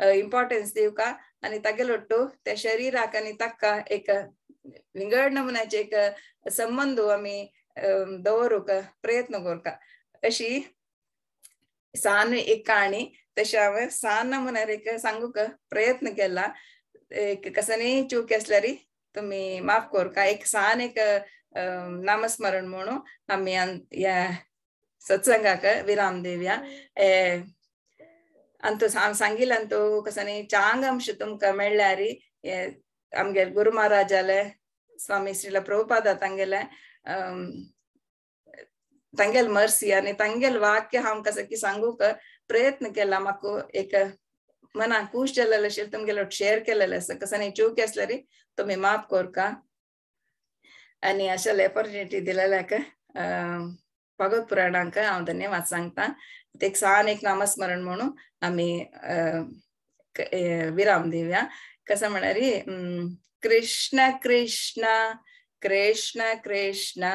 इम्पॉर्टन्स दिवका आनी तागेलोट्टू त्या शरिराक आनी ताका एक विंगड नमुन्याचे एक संबंद आमी दवरूंक प्रयत्न करता अशी सान एक काणी तशी हांवें सान नमुन्यार एक सांगूक प्रयत्न केला एक कसनय चूक आसल्यार तुमी माफ करका एक सान एक नामस्मरण म्हणून आमी ह्या सत्संगाक विराम दिवया अंतू हांव सांगिल्लें अंतू कसनय चांग अंश तुमकां मेळ्ळ्यार आमगेले गुरू महाराजाले स्वामी श्रीला प्रभुपादा तांगेल मर्सी आनी तांगेल वाक्य हांव कसं की सांगूक प्रयत्न केला म्हाका एक मना खूश जाल्लें अशें तुमगेलो शेअर केलेलें आसा कसनय चूक आसल्यार तुमी माफ करका आनी अशें ऑपॉर्च्युनिटी दिलेल्याक भगवत पुराणांक हांव धन्यवाद सांगता एक सान एक नामस्मरण म्हणून आमी विराम दिवया कसं म्हळ्यार कृष्ण कृष्ण कृष्ण कृष्ण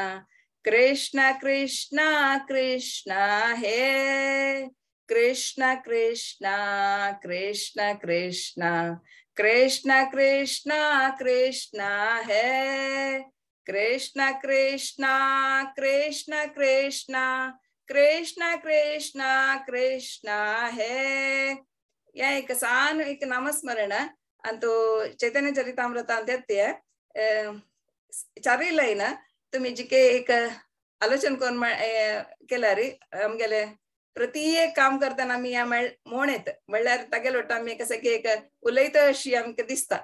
कृष्ण कृष्ण कृष्ण हे कृष्ण कृष्ण कृष्ण कृष्ण कृष्ण कृष्ण कृष्ण हे कृष्ण कृष्ण कृष्ण कृष्ण कृष्ण कृष्ण कृष्ण हे या एक सान एक नामस्मरण अंतू चैतन्य चरितामृतांत येते चारय लायन तुम्ही जिके एक आलोचन करून केल्यार आमगेले प्रत्येक काम करतना आमी ह्या म्हण येत म्हणल्यार तागेलो आमी कसं की एक उलयता अशी आमकां दिसता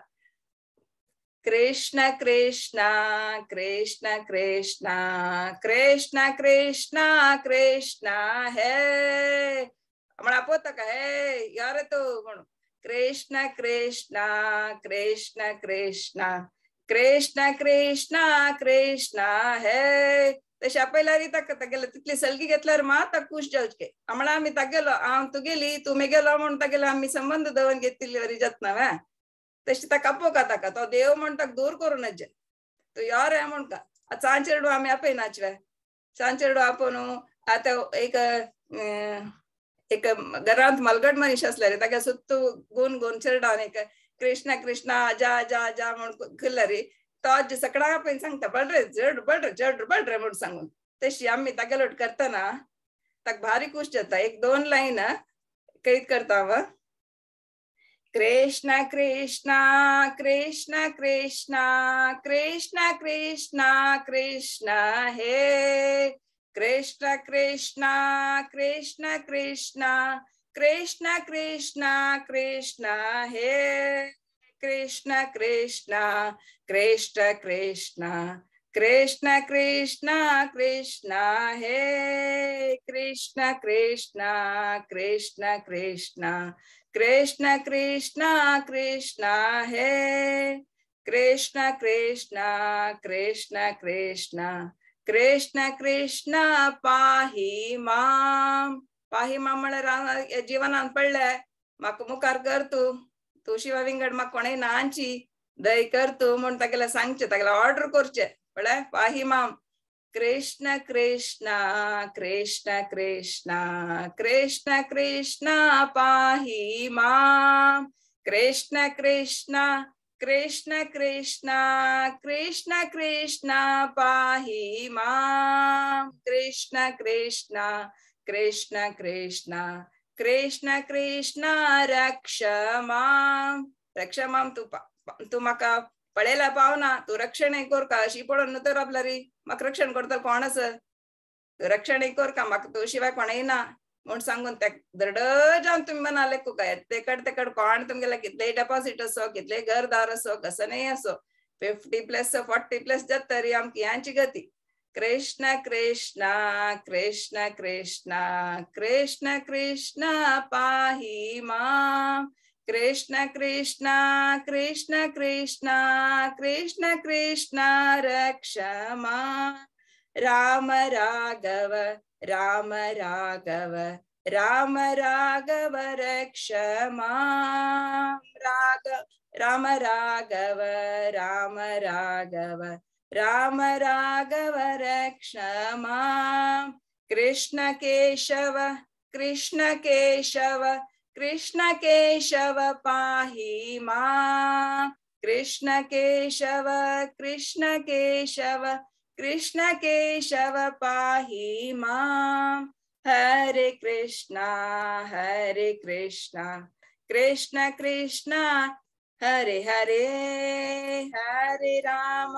कृष्ण कृष्ण कृष्ण कृष्ण कृष्ण कृष्ण कृष्ण हे म्हण पोता का हे यार तो म्हणून कृष्ण कृष्ण कृष्ण कृष्ण कृष्ण कृष्ण कृष्ण हे तशें आपयल्यार ताका तागेलो तितली सलगी घेतल्यार मात खूश जावचे म्हण आमी तागेलो हांव तुगेली तूं मेगेलो म्हूण तागेलो आमी संबंध दवरून घेतिल्ली वरी जातना वे तशें ताका आपोवका ताका तो देव म्हण ताका दूर करूं नजे तूं यार हे म्हण का सांचेरडू आमी आपयनाच वे सांचेरडू आपोवन आतां एक घरांत मलगड मनीस आसल्यार ताका सुत्त गुण गुण चिरडावन एक कृष्ण कृष्ण जा जा जा म्हण केल्यार तो सकाळ आपयन सांगता बळरे जड बळरे जड बळरे म्हूण सांगून तशी आमी तागेलोट करतना ताका भारी खूश जाता एक दोन लायन कैद करता हांव कृष्ण कृष्ण कृष्ण कृष्ण कृष्ण कृष्ण कृष्ण हे कृष्ण कृष्ण कृष्ण कृष्ण कृष्ण कृष्ण कृष्ण हे कृष्ण कृष्ण कृष्ण कृष्ण कृष्ण कृष्ण कृष्ण हे कृष्ण कृष्ण कृष्ण कृष्ण कृष्ण कृष्ण कृष्ण हे कृष्ण कृष्ण कृष्ण कृष्ण कृष्ण कृष्ण पाहि माम म्हळ्यार जीवनान पडले म्हाका मुखार कर तू शिवा विंगड म्हाका कोणेय नांची दय कर तू म्हूण तागेले सांगचे तागेले ऑर्डर करचे म्हळ्यार पाहि माम कृष्ण कृष्ण कृष्ण कृष्ण कृष्ण कृष्ण पाहि माम कृष्ण कृष्ण कृष्ण कृष्ण कृष्ण कृष्ण पाहि माम कृष्ण कृष्ण कृष्ण कृष्ण कृष्ण कृष्ण रक्ष माम तू म्हाका पळयला पावना तू रक्षण कर का अशी पळोवन न्हू तर आपला री म्हाका रक्षण करता कोण आसा तू रक्षण कर का म्हाका तू शिवाय कोणय ना म्हूण सांगून ते दरड जावन तुमी मनाले तुका तेकड कोण तुमगेले कितलेय डेपॉझिट असो कितलेय घरदार असो कसनय असो 50+ 40+ जाता तरी आमची ह्यांची गती कृष्ण कृष्ण कृष्ण कृष्ण कृष्ण कृष्ण पाहि माम कृष्ण कृष्ण कृष्ण कृष्ण कृष्ण कृष्ण रक्ष माम राम राघव राम राघव राम राघव रक्ष माम राम राघव राम राघव राम राघव रक्ष माम कृष्ण केशव कृष्ण केशव कृष्ण केशव पाहि माम कृष्ण केशव कृष्ण केशव कृष्ण केशव पाहि माम हरे कृष्णा कृष्ण कृष्ण हरे हरे हरे राम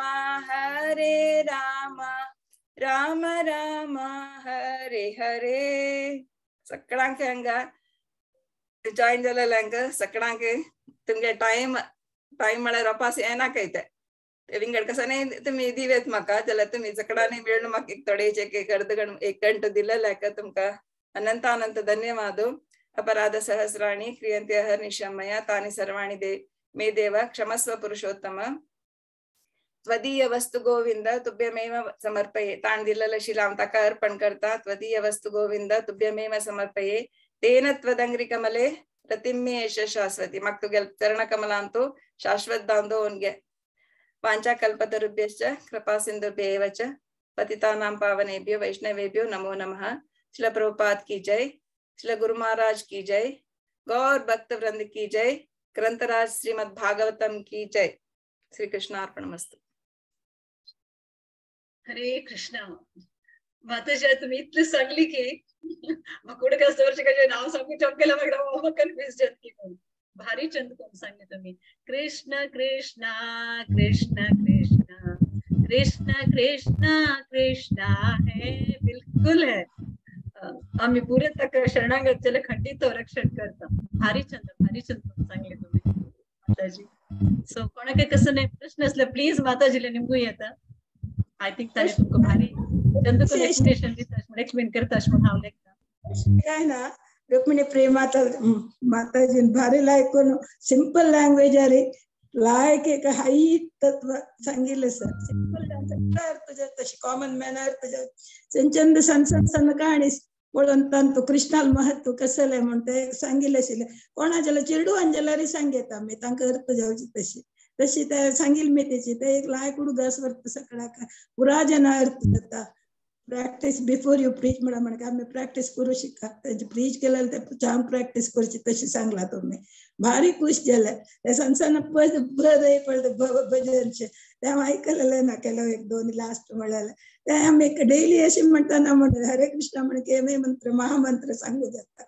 राम राम हरे हरे सगळ्यांक हंगा जॉइन जालेले हंगा सगळ्यांक तुमगे टाइम म्हळ्यार रोपास येना कयते विंगड कसने तुम्ही दिवेत म्हाका जाल्यार तुम्ही सगळ्यांनी मेळून म्हाका एक थोडेशे एक अर्द एक घंटो दिलेले तुमका अनंत अनंत धन्यवाद अपराध सहस्राणि क्रियन्ते अहर्निशमया तानि सर्वाणि मे देव क्षमस्व पुरुषोत्तम त्वदीय वस्तु गोविंद तुभ्यमेव समर्पये ताण दिलेले शिलाम ताका अर्पण करता त्वदीय वस्तु गोविंद तुभ्यमेव समर्पये तेन त्वदंग्रि कमले रतिम्येष शाश्वती म्हाका तुगे चरण कमलांतु शाश्वत दांदो ओन्गे वांछा कल्पतरुभ्यश्च कृपा सिन्धुभ्येव च पतितानां पावनेभ्यो वैष्णवेभ्यो नमो नमः। श्रील प्रभुपाद की जय, श्रील गुरु महाराज की जय, गौर भक्त वृंद की जय, ग्रंथराज श्रीमद् भागवतम की जय। श्री कृष्णार्पणमस्तु। हरे कृष्णा। माताजी तुम्ही इतली सांगली की म्हाका उडक्यास वर्षाचे नाव सांगू चौकेला म्हाका कन्फ्यूज जात की कोण भारी चंद कोण सांगले तुम्ही कृष्ण कृष्णा कृष्ण कृष्णा कृष्ण कृष्णा कृष्णा है बिल्कुल है। आम्ही पूरे तक शरणागत चले खंडित रक्षण करता। भारी चंद कोण सांगले तुम्ही माताजी। सो कोणाके कसं नाही प्रश्न असले प्लीज माताजीला निमगू येता। आय थिंक ताने तुमको भारी चंद कोण एक्सप्लेनेशन दिता एक्सप्लेन करता म्हणून हांव लेखता काय ना रुक्मिणी प्रेमाता माताजी भारी लायक सिंपल लँग्वेज अरे लायक एक हाई तत्व सांगितलं सर सिंपल अर्थ तशी कॉमन मॅन अर्थ चंद सण कहाणी पळोवन तांतू कृष्णाल महत्व कसले म्हणते सांगितले कोणाच्याला चिरडू अंजलारी सांगेत आम्ही तांका अर्थ जावची तशी त्या सांगिल मी त्याची ते एक लायक उडगास वर्त सगळा पुरा जना अर्थ जाता। प्रॅक्टिस बिफोर यू प्रीच म्हणून आम्ही प्रॅक्टिस करू शिका त्याची प्रीच केलेलं ते छान प्रॅक्टिस करची तशी सांगला तुम्ही भारी खुश झालं त्या संसार पडते भजनचे ते ऐकलेलं ना केलं एक दोन लास्ट म्हणाले ते आम्ही डेली अशी म्हणताना म्हणतो हरे कृष्ण म्हण के मे मंत्र महामंत्र सांगू जाता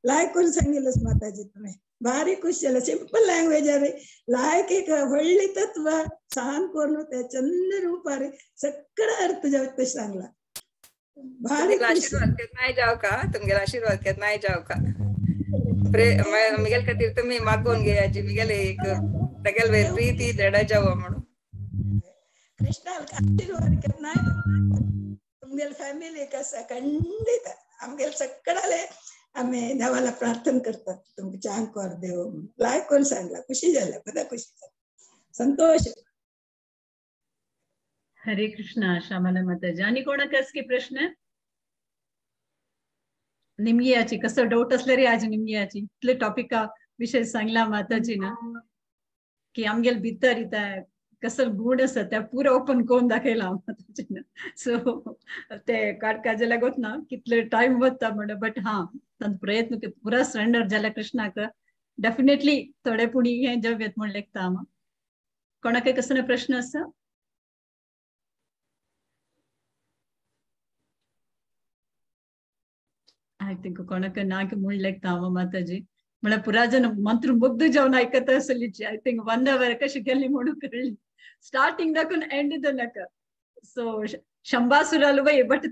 लायक करून सांगितलंच माताजी तुम्ही भारी खुश झालं सिंपल लँग्वेज अरे लायक एक व्हडली तत्व सहन करून त्या चंद रूपारे सगळं अर्थ जाऊ ते सांगला भारी आशीर्वाद घेत नाही जाव का तुमगेला आशीर्वाद घेत नाही जाव का मिगेल खातीर तुम्ही मागून घे आजी मिगेल एक तगेल प्रीती देडा जाव म्हणून कृष्णाल आशीर्वाद करना तुमगेल फॅमिली कसा खंडित आमगेल सगळ्याले आम्ही देवाला प्रार्थना करतात तुमचे छान कर देव लायक कोण सांगला खुशी झाला बदा खुशी झाला संतोष. हरे कृष्णा श्यामला माताजी. आणि कोणाकच की प्रश्न निमग्याची कसं डाऊट असले रे आज निमग्याची इतले टॉपिका विषय सांगला माताजी ना की आमगेल भितर इथं कसं गुण असत त्या पुरा ओपन करून दाखयला माताजीनं. सो ते काडका जाल्यार गोतना कितले टाइम वता म्हण बट हा प्रयत्न पुरा सरेंडर जाल्यार कृष्णाक डेफिनेटली थोडे पुणी हे जग येत म्हण लेखता आम कोणाक कसं प्रश्न आसा. आय थिंक कोणाक नाक म्हण लेखता आम माताजी म्हळ्यार पुरा जन मंत्र मुग्ध जावन आयकता आसलीची. आय थिंक 1 hour कशी गेली म्हणून कळली स्टार्टिंग दाखवून एंड नका. सो शंभासुराल वय बट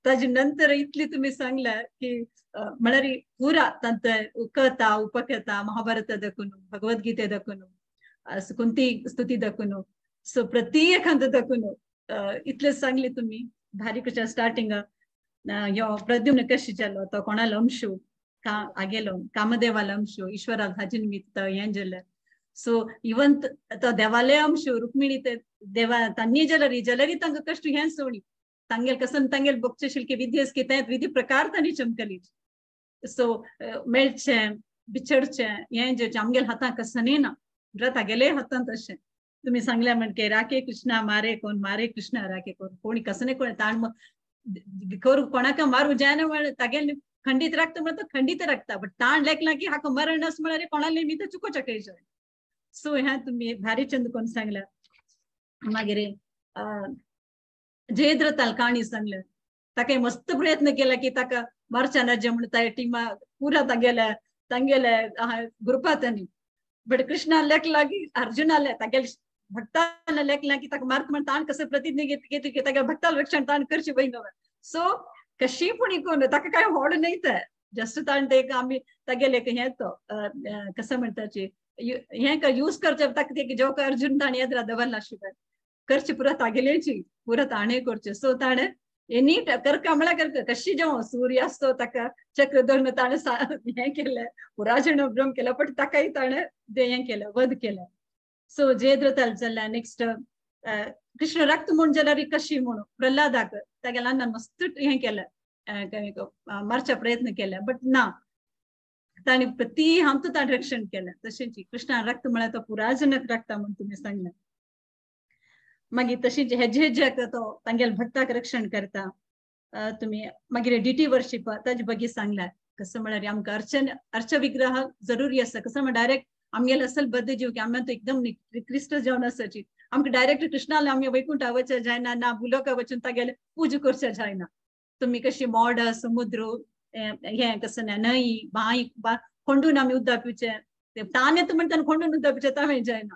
ताजे नंतर इतली तुम्ही सांगला की म्हळ्यार पुरा तांत कथा उपकथा महाभारत दाखवून भगवद्गीते दाखवून कुंती स्तुती दाखवून सो प्रति एखाद दाखवून इतले सांगले तुम्ही भारी कशा स्टार्टिंग यो प्रद्युम्न कशी जालो तो कोणाला अंशू का आगेलो कामदेवाला अंशू ईश्वराक हाजी निमित्त हें जालें. सो इवन तो देवाले अंशू रुक्मिणी ते देवा तांनी जलरी तांकां कष्ट हें सोडी तांगेल कसं तांगेल भोगचे शिल्के विधी की ते विधी प्रकार तांणी चमकली. सो मेळचे बिछडचे हें जे आमगेल हातां कसं न्ही ना तागेले हातां तशें तुम्ही सांगल्या म्हणके राखे कृष्णा मारे कृष्णा राखे कोणी कसं नाही कोणी ताण करू कोणाक मारू जायना म्हण तागेल खंडित राखता म्हणतो खंडित राखता बट ताण लेखला की हाका मरण अस म्हळ्यार कोणाले मी तर चुकोच्या कैज. सो ह्या तुम्ही भारी चंद कोण सांगला. मागीर जयद्र तालकाणी सांगलं ताका मस्त प्रयत्न केला की ताका मारच्या राज्य म्हणून त्या टिमा पुरा तांगेले ग्रुपांनी बट कृष्णा लेखला की अर्जुनाले तागेल भक्तांना लेखला की ताका मार्क म्हण ताण कसं प्रतिज्ञा घेतली की तागे भक्ताल रक्षण ताण करची वय नव्हे. सो कशी पण कोण ताका काय होड नाही तर जस्ट ताण ते आम्ही तागेले हे तो कसं म्हणताचे हे का यूज करचे ताका ते जो का अर्जुन ताण येद्रा दवरला शिवाय करची पुरा तागेलेची पुरा ताणे करचे. सो ताणे एनी करका म्हळ्यार करका कशी जेव सूर्य असतो ताका चक्र धरून ताणे हें केलें पुरा जण भ्रम केला पण ताकाय ताणे हें केलं वध केलं. सो जयद्र ताल जाल्ला. नेक्स्ट कृष्ण रक्त म्हूण जाल्यार कशी म्हणून प्रल्हादाक तागेला मस्त हें केलं मारचा प्रयत्न केला बट ना ताणी प्रति आमचो ताण रक्षण केलं. तशेंच कृष्णा रक्त म्हळ्यार तो पुरा जनक रक्ता म्हणून तुम्ही सांगला. मागीर तशीच हेजे तो तांगेल भक्ताक रक्षण करता. तुम्ही मागीर डीटी वर्शिप ताजे बगी सांगला कसं म्हळ्यार आमकां अर्च विग्रह जरुरी आसा. कसं म्हळ्यार डायरेक्ट आमगेल असल बद्द जीव की आम्ही तो एकदम निकृष्ट जेवण आसाची आमकां डायरेक्ट कृष्णाला आम्ही वैकुंठा वचचे जायना ना भुलोका वचून तागेले पूज करचे जायना. तुम्ही कशी मोड समुद्र हे कसं न्हंय बांय खोंडून आम्ही उदक पिवचे ताण येता म्हणटा खोंडून उदक पिवचे तावे जायना.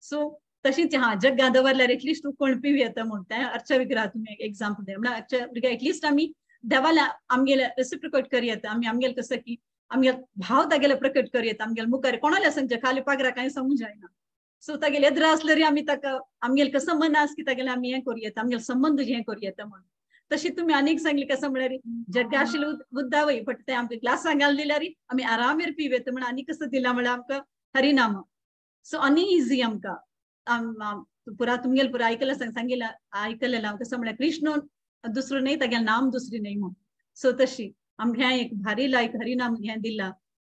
सो तशीच हा जग्गा दवरल्यार एटलिस्ट कोण पिव येता म्हण ते अर्च विग्रह तुम्ही एक्झाम्पल दे म्हळ्यार अर्च विग्रह एटलिस्ट आम्ही देवाला आमगेले रेसिप्रिकेट करी येता. आम्ही आमगेल कसं की आमगेल भाव तागेले प्रकट करी येता आमगेल मुखार कोणाला सांगचे खाली पागरा कांय सांगू जायना. सो तागेले एद्रा असल्यार आम्ही ताका आमगेल कसं मन आस की तागेले आम्ही हें करूं येता आमगेल संबंध हें करूं येता म्हणून. तशी तुम्ही अनेक सांगली कसं म्हळ्यार जग्गा आशिल्ले उद्दावय बट ते आमच्या क्लासांक घाल दिल्यार आम्ही आरामेर पिव येता म्हणून आनी कसं दिला म्हळ्यार आमकां हरिनाम. सो आनी इजी आमकां पुरा तुमगेल पुरा आयकला सांगितलं ऐकलेला कसं म्हळ्यार कृष्ण दुसरो नाही तागेल नाम दुसरी नाही म्हणून. सो तशी आमकां एक भारी लायक हरिनाम हें दिला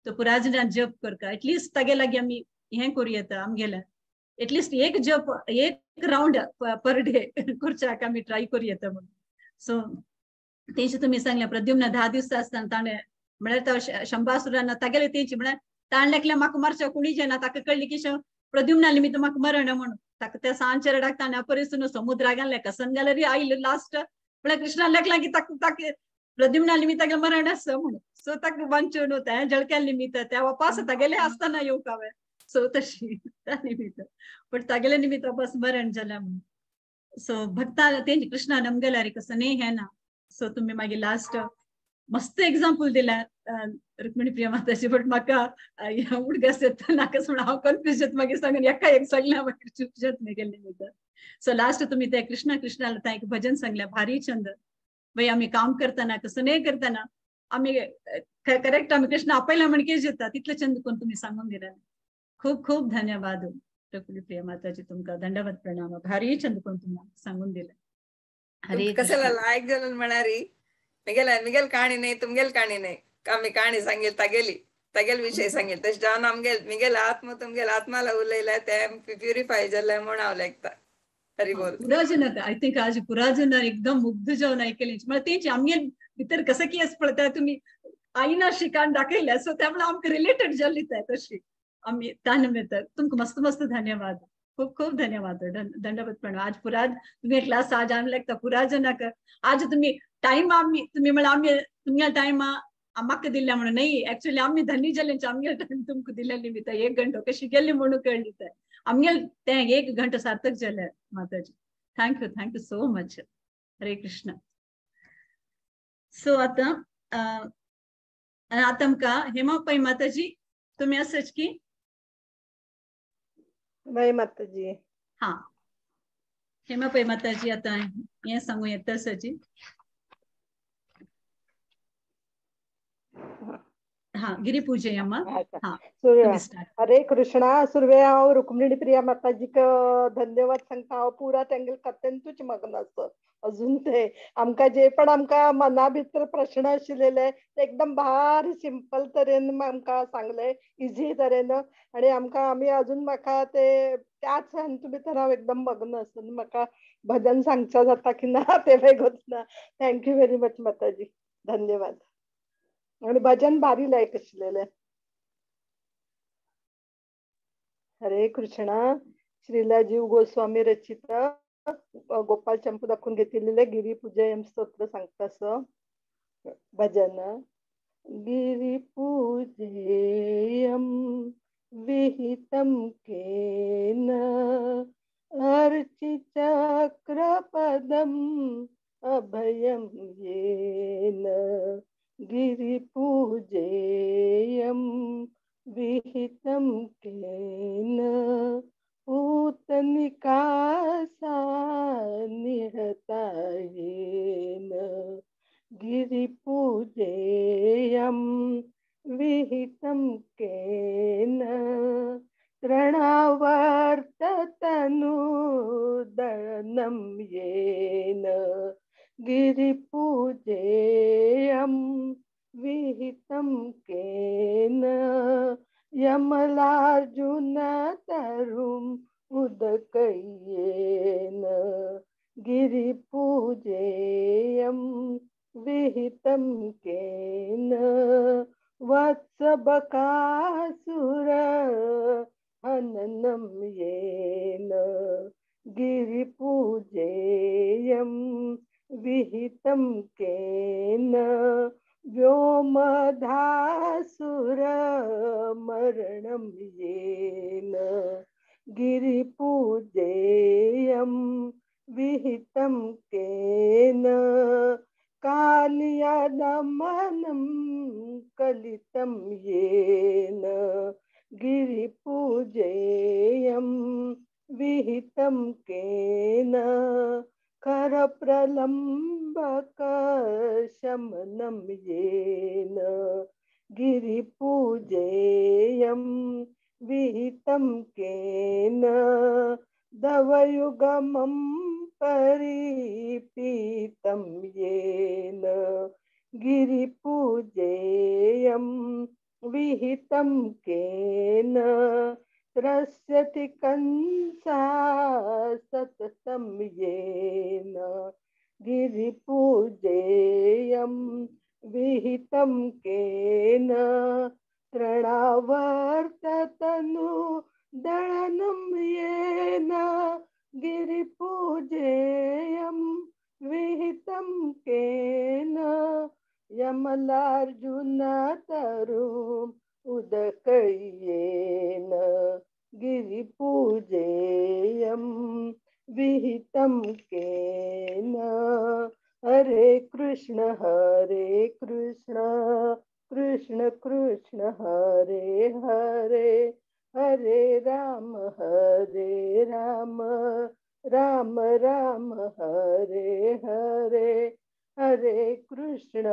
तो पुरा जणां जप करता एटलिस्ट तागे लागी आमी हें करूं येता आमगेलें एटलिस्ट एक जप एक राउंड पर डे करच्याक आमी ट्राय करूं येता म्हणून. सो तेंचे तुमी सांगलें प्रद्युम्न 10 दीस आसतना ताणें म्हळ्यार तो शंभासुरान तागेले तेंची म्हळ्यार ताण लेखल्यार म्हाका मारचें कुणी जायना ताका कळ्ळें की प्रद्युम्ना निमित्त म्हाका मरण म्हणून ताका त्या सांजच्या रडाक ताणें अपरिसून समुद्राक घालें कसन गॅलरी आयले लास्ट म्हळ्यार कृष्णान लेखलां की ताका प्रद्युम्ना निमित्त तागेलें मरण आसा म्हणून. सो ताका वांचून त्या जळक्या निमित्त त्या वापस तागेले आसतना येवंक हांवें. सो तशी त्या निमित्त पण तागेले निमित्त वापस मरण जालें म्हणून. सो भक्ता तेंची कृष्णा नमगेल्यार कसं न्ही हें ना. सो तुमी मागीर लास्ट मस्त एक्झाम्पल दिला रुक्मिणी प्रिया माताजी. बट म्हाका उडगास येता नाका म्हण हांव कन्फ्युज जाता मागीर सांगून एका एक सांगल्या मागीर चूप जात नाही गेले भितर. सो लास्ट तुम्ही ते कृष्णा कृष्णाला त्या एक भजन सांगल्या भारी छंद. भाई आम्ही काम करताना कसं नाही करताना आम्ही करेक्ट आम्ही कृष्ण आपल्याला म्हणकेच येता तितले छंद कोण तुम्ही सांगून दिला. खूप खूप धन्यवाद रुक्मिणी प्रिया माताजी. तुमका दंडवत प्रणाम. भारी छंद कोण तुम्ही सांगून दिले. हरे कशाला लायक जण म्हणारी मिगेल काणी नाही तुमगेल काणी नाही आम्ही काणी सांगेल तगेल विषय सांगेल तशें जावन आमगेल मिगेल आत्मा तुमगेल आत्माला उलयला ते प्युरिफाय जाल्ले म्हण हांव लायकता. हरी बोल. पुराजनाक आय थिंक आज पुराजनार एकदम मुग्ध जावन आयकलें. म्हणजे तेंची आमगे भितर कसं की आस पळता तुम्ही आईना शिकान दाखयल्या. सो त्यामुळे आमकां रिलेटेड जाल्ली ते तशी आम्ही तानिमित्त तुमकां मस्त मस्त धन्यवाद. खूप खूप धन्यवाद. दंडवत प्रणाम. आज पुराज तुम्ही क्लास आज आम्ही लागता पुराजनाक आज तुम्ही टाइम आम्ही तुम्ही म्हणा आम्ही तुमच्या टाइम म्हाका दिल्या म्हणून नाही ऍक्च्युअली आम्ही धनी जाल्ले आमगे टाइम तुमकां दिल्या निमित्त 1 घंटो कशी गेली म्हणून कळली ते आमगे ते 1 घंटो सार्थक जाले माताजी. Thank you so much. हरे कृष्ण. सो आता आमका हेमा पै माताजी तुम्ही असंच की नाही माताजी. हा हेमा पै माताजी आता हे सांगू येत सची. हा गिरीपूजयಮ್ಮ. हा हरे कृष्णा. सुरवे हांव रुक्मिणी प्रिया माताजीक धन्यवाद सांगता. हांव पुरा तेंगेल कथेंतूच मग्न आसा अजून ते आमकां जे पण आमकां मना भितर प्रश्न आशिल्ले ते एकदम भारी सिंपल तरेन आमकां सांगले इजी तरेन आनी आमी अजून म्हाका ते त्याच हातूंत भितर हांव एकदम मग्न आसा. म्हाका भजन सांगचा जाता की ना ते वेगळच ना. थँक्यू व्हेरी मच माताजी. धन्यवाद. आणि भजन भारी लायक आशिल्लें. हरे कृष्णा. श्रीला जीव गोस्वामी रचित गोपाल चंपू दाखवून घेतलेले गिरीपूजयम स्तोत्र सांगता भजन. गिरीपूजयम विहितम केन अर्चिचक्रपदम अभयम येन. गिरिपूजेयं विहितं केन पूतनिकासा निहतायेन. गिरिपूजेयं विहितं केन तृणावर्ततनुदनं येन. गिरिपूजेयं विहितं केन यमलार्जुनतरुम् उदकयेन. गिरिपूजेयं विहितं केन वत्सबकासुर हननं येन. गिरिपूजेयं विहितं केन व्योमधासुर मरणं येन. गिरिपूजेयं विहितं केन कालियदमनं कलितं येन. गिरिपूजेयं विहितं केन करप्रलम्बकशमनं येन. गिरिपूजेयं विहितं केन दवयुगमं परिपीतं येन. गिरिपूजेयं विहितं केन त्रस्यति कंसा सततं येन. गिरिपूजेयं विहितं केन तृणावर्ततनुदळनं येन. गिरिपूजेयं विहितं केन यमलार्जुनतरुम् उदकयेन. गिरिपूजेयं विहितं केन हरे कृष्ण कृष्ण कृष्ण हरे हरे, हरे राम राम राम हरे हरे, हरे कृष्ण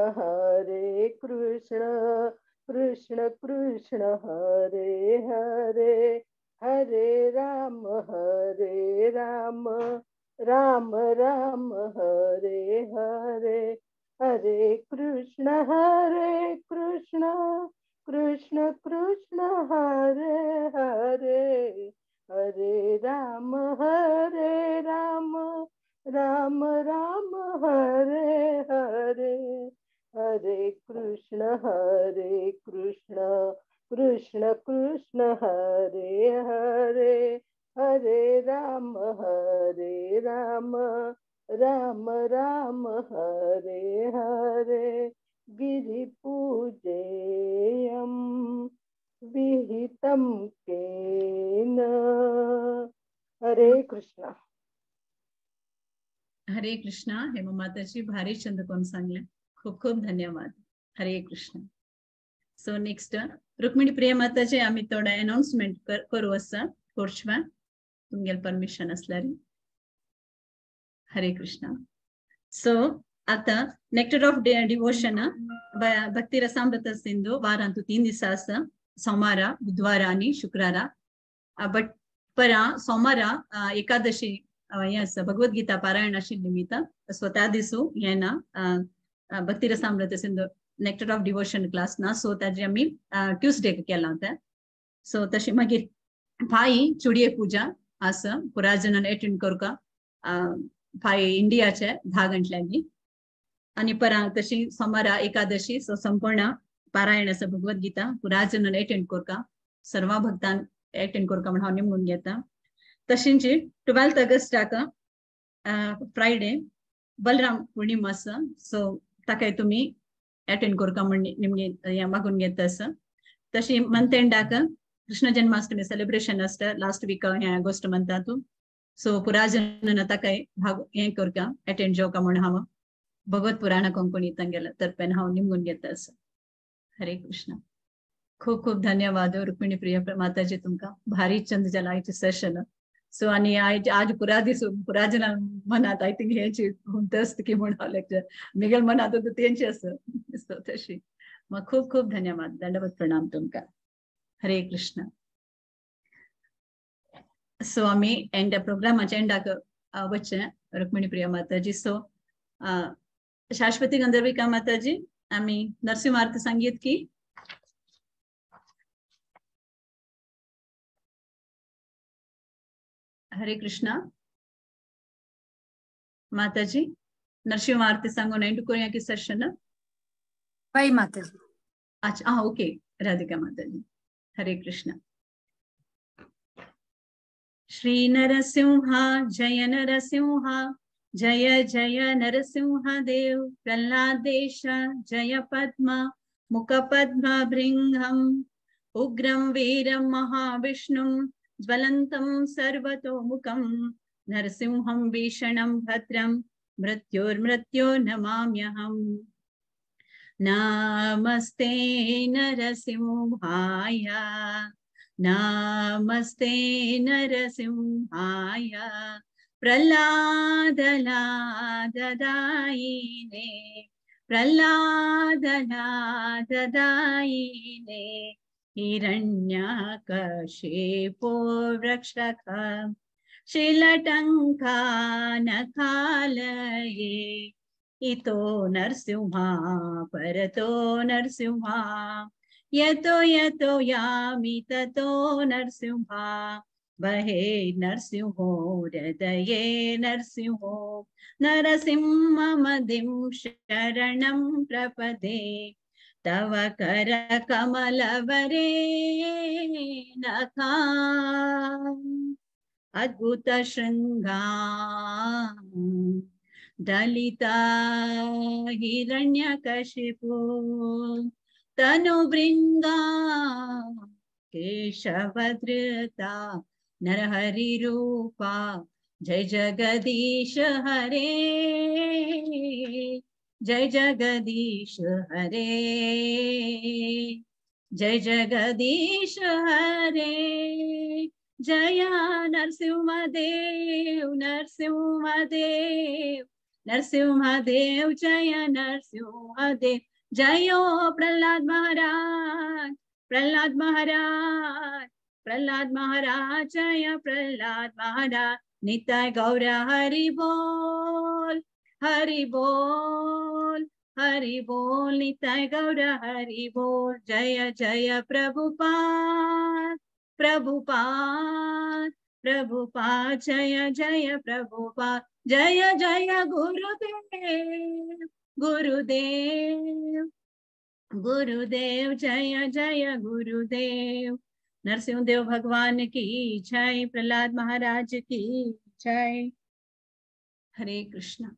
कृष्ण कृष्ण हरे हरे, हरे राम राम राम हरे हरे, हरे कृष्ण कृष्ण कृष्ण हरे हरे, हरे राम राम राम हरे हरे, हरे कृष्ण कृष्ण कृष्ण हरे हरे, हरे राम राम राम हरे हरे, गिरि पूजेयं विहितं केन। हरे कृष्णा. हरे कृष्णा. हेमा माताजी भारी छंद कोण सांगले, खूप खूप धन्यवाद. हरे कृष्ण. सो नेक्स्ट रुक्मिणी प्रिया माताजी आम्ही थोडा अनाउन्समेंट करू असा कोर्चवा तुमगेल परमिशन असल्यारी. हरे कृष्णा. सो आता नेक्टर ऑफ डिवोशन भक्ती रसामृत सिंधू वारांतू 3 दिवस असा, सोमवार बुधवार आणि शुक्रार. बट परा सोमवार एकादशी हे भगवद्गीता पारायण आशिल्ले निमित्त सो त्या दिसू येना Bhakti Rasamrita Sindhu nectar of devotion class ना, सो ताजे आम्ही ट्यूसडे केला होता. सो तशी मागीर फाई चुडये पूजा असं पुराजनान अटेंड करूका फाई इंडियाचे 10 गंटल्यांनी. आणि परा तशी सोमवार एकादशी सो संपूर्ण पारायण असं भगवद्गीता पुराजनान अटेंड करूका, सर्व भक्तान अटेंड करूका म्हणून हांव निमून घेता. तशींच 12 ऑगस्टाक फ्रायडे बलराम पौर्णिमा आसा, सो ताकाय तुम्ही अटेंड करूका म्हणून निमगे मागून घेता असं. तशी मंथ एंडाक कृष्ण जन्माष्टमी सेलिब्रेशन असता लास्ट वीक हे ऑगस्ट मंथातून. सो पुराजन ताकाय भाग हे करका अटेंड जेवका म्हणून हांव भगवत पुराण कोंकणी तांगेला तर्फेन हांव निमून घेता असं. हरे कृष्ण. खूप खूप धन्यवाद रुक्मिणी प्रिया माताजी तुमका भारी चंद जाला आयचे सेशन. सो आणि आज पुराजना मनात आय थिंक हेची हुंतस्त की म्हणा लेक्चर मिगेल मनात होतं त्यांची असं. सो तशी मग खूप खूप धन्यवाद, दंडवत प्रणाम तुमका. हरे कृष्ण. सो आम्ही एंड प्रोग्रामाच्या एंडाक वच्चे रुक्मिणी प्रिया माताजी. सो शाश्वती गंधर्विका माताजी आम्ही नरसिंह आरती संगीत की. हरे कृष्णा. माताजी नरसिंह आरती सांगून एंड करूया की सेशन. बाय माताजी. अच्छा हाँ ओके. राधिका माताजी. हरे कृष्णा. श्री नरसिंहा जय नरसिंहा, जय जय नरसिंह देव. प्रह्लादेश जय पद्मा मुख पद्मा भृंगम, उग्रं वीरं महाविष्णुं ज्वलन्तं सर्वतोमुखं, नरसिंहं भीषणं भद्रं मृत्युर्मृत्यो नमाम्यहम्. नमस्ते नरसिंहाय, नमस्ते नरसिंहाय, प्रह्लादलाददायिने, प्रह्लादलाददायिने, हिरण्यकशिपो वृक्षक, शीलटङ्कानखालये, इतो नरसिंहा परतो नरसिंहा, यतो यतो यामि ततो नरसिंहा, वहे नरसिंहो हृदये नरसिंहो, नरसिंहमदिं शरणं प्रपदे, तव कर कमलवरे नखा, अद्भुत शृंगार दलिता हिरण्यकशिपु, तनुभृंगा केशवधृता, नरहरि रूपा जय जगदीश हरे, जय जगदीश हरे, जय जगदीश हरे। जय नरसिंहदेव, नरसिंहदेव, नरसिंहदेव, जय नरसिंहदेव। जयो प्रहलाद महाराज, प्रहलाद महाराज, प्रहलाद महाराज, जय प्रहलाद महाराज। निताय गौर हरि बोल, हरि बोल, हरि बोल, निताय गौर हरि बोल। जय जय प्रभुपाद, प्रभुपाद, प्रभुपाद, जय जय प्रभुपाद। जय जय गुरुदेव, गुरुदेव, गुरुदेव, जय जय गुरुदेव। नरसिंहदेव भगवान की जय, प्रहलाद महाराज की जय। हरे कृष्ण।